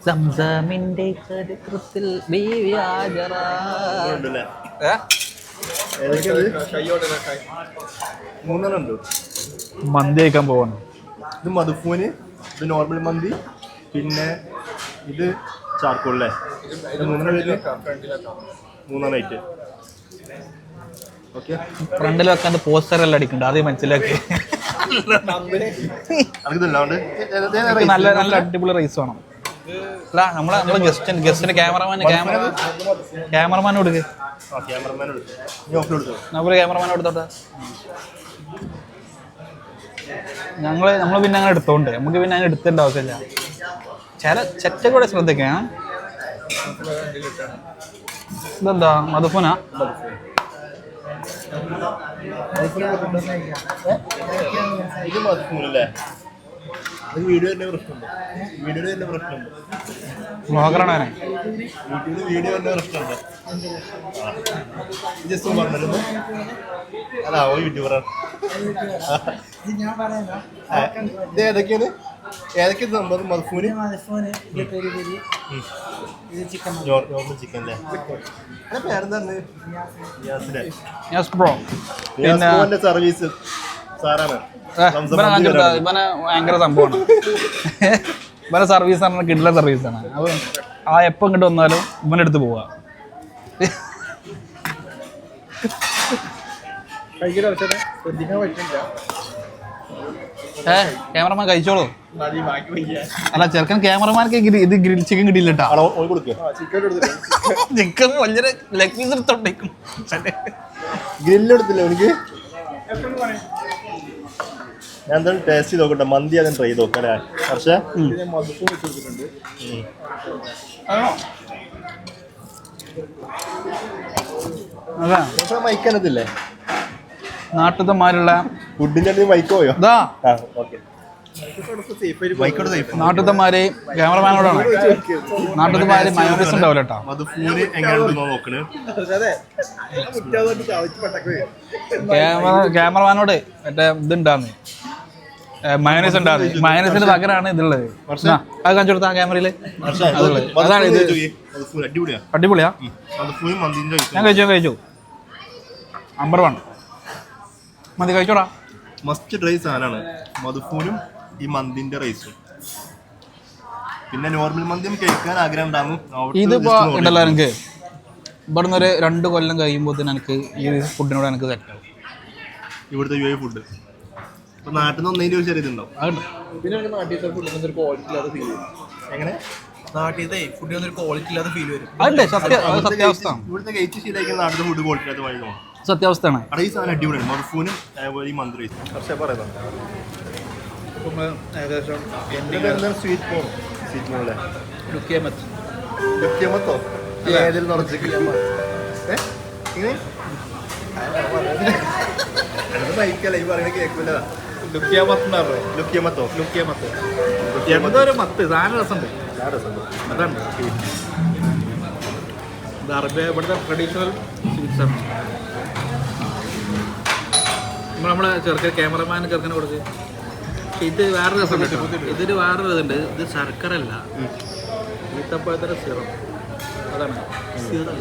സംസമിന്റെ ചരിത്രത്തിൽ മൂന്നെണ്ണം ഉണ്ട്. മന്തി കഴിക്കാൻ പോവാണ്. ഇത് മധുഫൂന്, ഇത് നോർമൽ മന്തി, പിന്നെ ഇത് ചാർക്കോളല്ലേ? മൂന്നെണ്ണായിട്ട്. ഓക്കെ, ഫ്രണ്ടിൽ വെക്കാൻ പോസ്റ്റർ എല്ലാം അടിക്കുന്നുണ്ട്. ആദ്യം മനസ്സിലാക്കി. നല്ല നല്ല അടിപൊളി റൈസ് വേണം. അല്ല നമ്മളെ ഗസ്റ്റിന് ക്യാമറമാൻ കൊടുക്ക്. നമ്മൾ ക്യാമറമാൻ എടുത്തോട്ടെ. നമ്മൾ പിന്നെ അങ്ങനെ എടുത്തോണ്ട് നമുക്ക് പിന്നെ അങ്ങനെ എടുത്തേണ്ട ആവശ്യമില്ല. ചില ചെറ്റ കൂടെ ശ്രദ്ധിക്കാം. ഇതെന്താ മധുഫൂനാ? ഇത് മധുഫൂനല്ലേ? വീഡിയോ തന്നെ പ്രശ്നമുണ്ട്. വീഡിയോ തന്നെ പ്രശ്നമുണ്ട്. വ്ളോഗറാണ് അവനെ. യൂട്യൂബിൽ വീഡിയോ തന്നെ പ്രശ്നമുണ്ട്. ജസ്റ്റ് പറഞ്ഞിരുന്നു. അതാ ഓ യൂട്യൂബറാണ്. ഇത് ഏതൊക്കെയാണ്? ഏതൊക്കെ സംഭവം? മധുഫൂന്, നോർമൽ ചിക്കൻ അല്ലേ? പേരെന്താണ്? പിന്നെ സർവീസ് സാറാണ്. ഇവനെ ഭയങ്കര സംഭവമാണ്. ഇവനെ സർവീസ് ആണ്, കിടിലൻ സർവീസാണ്. അപ്പൊ ആ എപ്പം ഇങ്ങോട്ട് വന്നാലും ഇവനെടുത്ത് പോവാ. ക്യാമറമാൻ കഴിച്ചോളൂ. അല്ല ചെറുക്കൻ ക്യാമറമാനൊക്കെ ഇത് ഗ്രിൽ ചിക്കൻ കിട്ടിയില്ലട്ടാ. ചിക്കൻ വലിയ ലെഗ് പീസ് എടുത്തോണ്ടേക്കും. ഗ്രില്ലെടുത്തില്ല എനിക്ക്. ഞാൻ എന്തായാലും ടേസ്റ്റ് ചെയ്ത് നോക്കട്ടെ. മന്തി അതും ട്രൈ ചെയ്ത് നോക്കാം അല്ലേ? പക്ഷേ മൈക്കനത്തില്ലേ? നാട്ടുത്തന്മാരുള്ള ഫുഡിന്റെ മൈക്ക് പോയോ? നാട്ടുത്തന്മാര് ക്യാമറമാനോടാണ്. നാട്ടുത്തന്മാര് മയോണൈസ് ഉണ്ടാവില്ല കേട്ടോ. മധുഫൂന് എങ്ങനെയാണെന്ന് നോക്കണേ. ക്യാമറമാനോട് മറ്റേ ഇതുണ്ടാന്ന് മയോണൈസ് ഉണ്ടാകുന്നത്. മയോണൈസിന്റെ പകരമാണ് ഇതുള്ളത്. അത് കാണിച്ചു കൊടുത്താ ക്യാമറയില്. അതാണ് ഇത്. അടിപൊളിയാ. ഞാൻ കഴിച്ചു. നമ്പർ 1 മന്തി കഴിച്ചോടാ. മസ്റ്റ് ട്രൈ സാധനമാണ് മധുഫൂനും ഈ മന്തിന്റെ റൈസും. പിന്നെ നോർമൽ മന്തിയും കഴിക്കാൻ ആഗ്രഹം ഉണ്ടാകും. ഇതിപ്പോ ഉണ്ടല്ലോ എനിക്ക് ഇവിടുന്ന് ഒരു 2 കൊല്ലം കഴിയുമ്പോൾ എനിക്ക് ഈ ഫുഡിനോട് എനിക്ക് സെറ്റാവും. ഇവിടുത്തെ യു ഫുഡ് ഇപ്പൊ നാട്ടിൽ നിന്ന് ഒന്നതിന്റെ ഒരു ചെറിയ ഇതുണ്ടാവും. പിന്നെ നാട്ടിലത്തെ ഫുഡിനൊരു ക്വാളിറ്റി ഇല്ലാതെ ഫീൽ വരും. എങ്ങനെ നാട്ടിലത്തെ ഫുഡിനൊരു ക്വാളിറ്റി ഇല്ലാതെ ഫീൽ വരും. അതുണ്ട്, സത്യാവസ്ഥ. ഇവിടുത്തെ കഴിച്ച് ശീലമായിരിക്കും നാട്ടിലെ ഫുഡ് ക്വാളിറ്റി ഇല്ലാതെ വഴി തോന്നും. സത്യാവസ്ഥയാണ്. അവിടെ ഈ സാധനം അടിപൊളിയാണ്. മധുഫൂനും ഈ മന്തി റൈസും. പക്ഷേ പറയുന്നത് ഏകദേശം സ്വീറ്റ് കോൺ. സ്വീറ്റ് കോൺ അല്ലേ? ലുക്കിയമത്ത് ലുക്കിയമത്തോ? ഏതിൽ നിറച്ചിട്ട് ബൈക്കല്ല ഈ പറയുന്നത് കേൾക്കൂല. ലുക്കിയമത്തോ? ഒരു മത്ത് സാധനം രസമുണ്ട്. അതാണ് ഇത് അറബിയ ഇവിടുത്തെ ട്രഡീഷണൽ സ്വീറ്റ്സ് ആണ്. നമ്മളെ ചെറുക്കൻ ക്യാമറമാൻ ചെറുക്കനെ കൊടുക്ക്. ഇത് വേറെ രസം കിട്ടും. ഇതൊരു വേറൊരു ഇതുണ്ട്. ഇത് ശർക്കര അല്ല, ഈത്തപ്പഴത്തിൻ്റെ സിറം. അതാണ് സിറം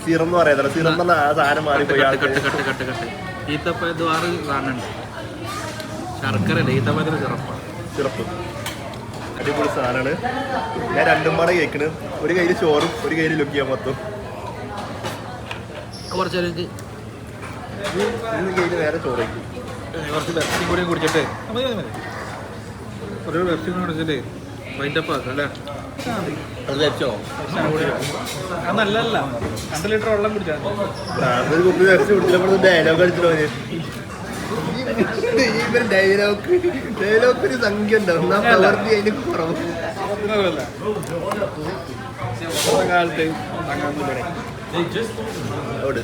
സിറം എന്ന് പറയാ. സിറം പറഞ്ഞ ആ സാധനം മാറിപ്പോയി. കട്ട് ഈത്തപ്പഴത്ത് വേറെ സാധനമുണ്ട്. ശർക്കര ഈത്തപ്പഴത്തിന് ചെറുപ്പം സിറപ്പ് അടിപൊളി സാധനമാണ്. ഞാൻ രണ്ടും പാടെ കേൾക്കണ്. ഒരു കയ്യിൽ ചോറും ഒരു കയ്യിൽ ലുക്കിയാൻ മൊത്തം. കുറച്ച് ഒരു കയ്യിൽ വേറെ ചോറ് കഴിക്കും. കുറച്ച് ബെർസിയും കൂടി കുടിച്ചിട്ട് ഒരു ബെർസിയും കൂടി കുടിച്ചിട്ട് വൈൻഡപ്പ് ആക്കാം അല്ലേ? അത് വെച്ചോ? അത് നല്ലതല്ല. 2 ലിറ്റർ വെള്ളം കുടിച്ചാൽ ഒരു കുപ്പി വെച്ച് കുടിച്ചപ്പോൾ ഡയലോഗ് അടിച്ചിട്ട് ഡയലോഗ് ഒരു സംഖ്യ ഉണ്ടാവും. എന്നാ പ്രവർത്തി അതിന് കുറവ്. കാലത്ത് അവിടെ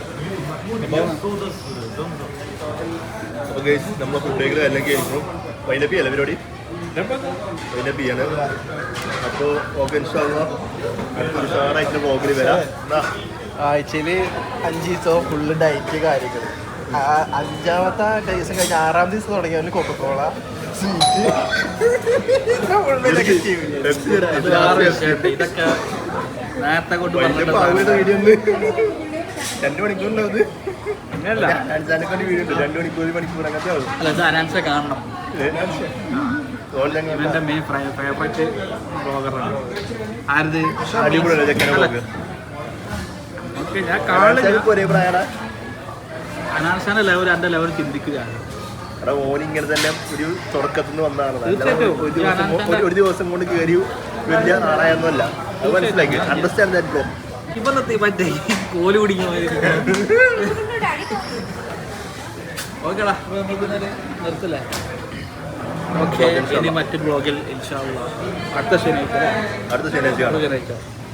അപ്പോൾ ഗൈസ് നമ്മളെ ഫുഡുകൾ എല്ലാം കേൾക്കും. വൈൻഡപ്പ് ചെയ്യല്ലേ പരിപാടി? വൈൻഡപ്പ് ചെയ്യാണ്. അപ്പോൾ ഓക്കെ ഇൻഷാ അല്ലാഹ് അടുത്തൊരു ഉഷാറായിട്ട് വ്ളോഗിൽ വരാം. എന്നാ ആഴ്ചയിൽ 5 ദിവസം ഫുള്ള് ഡയറ്റ് കാര്യങ്ങൾ. 5ാമത്തെ ദിവസം കഴിഞ്ഞ് 6ാം ദിവസം തുടങ്ങിയവന് കൊക്കക്കോള സ്വീറ്റ് ഇതൊക്കെ നേരത്തെ കൊണ്ട് വീഡിയോ ഉണ്ട്. 2 മണിക്കൂറിൻ്റെ അത് അഞ്ചാനെക്കൊണ്ട് വീഡിയോ ഉണ്ട്. 2 മണിക്കൂർ 1 മണിക്കൂർ അങ്ങനത്തെ ആവും. അല്ല ഇത് അനാൻസെ കാണണം. ഇവന്റെ മെയിൻ ഫേവറേറ്റ് ബ്ലോഗറാണ്. ആരത്? അടിപൊളിയല്ലേ ചെക്കനെ വ്ളോഗ്? ഓക്കെ ഞാൻ കാണില്ല. ഒരേ പ്രായടാ. അനാൻസാന്റെ ലെവൽ എൻ്റെ ലെവൽ ചിന്തിക്കുക. എടാ ഓൻ ഇങ്ങനെ തന്നെ ഒരു തുടക്കത്തിൽ നിന്ന് വന്നതാണ്. തീർച്ചയായിട്ടും. ഒരു ദിവസം കൊണ്ട് കയറി വലിയ നാളായൊന്നുമല്ല. അത് മനസ്സിലാക്കി. Understand that bro. ഇപ്പൊ മറ്റേ കോല് കുടിക്കാൻ ഓക്കെടാ നിർത്തല്ലേ? ഓക്കെ ഇനി മറ്റു ബ്ലോഗിൽ ഇൻഷാ അല്ലാഹ് അടുത്ത ശനിയാഴ്ച അടുത്ത ശനിയാഴ്ച ശനിയാഴ്ച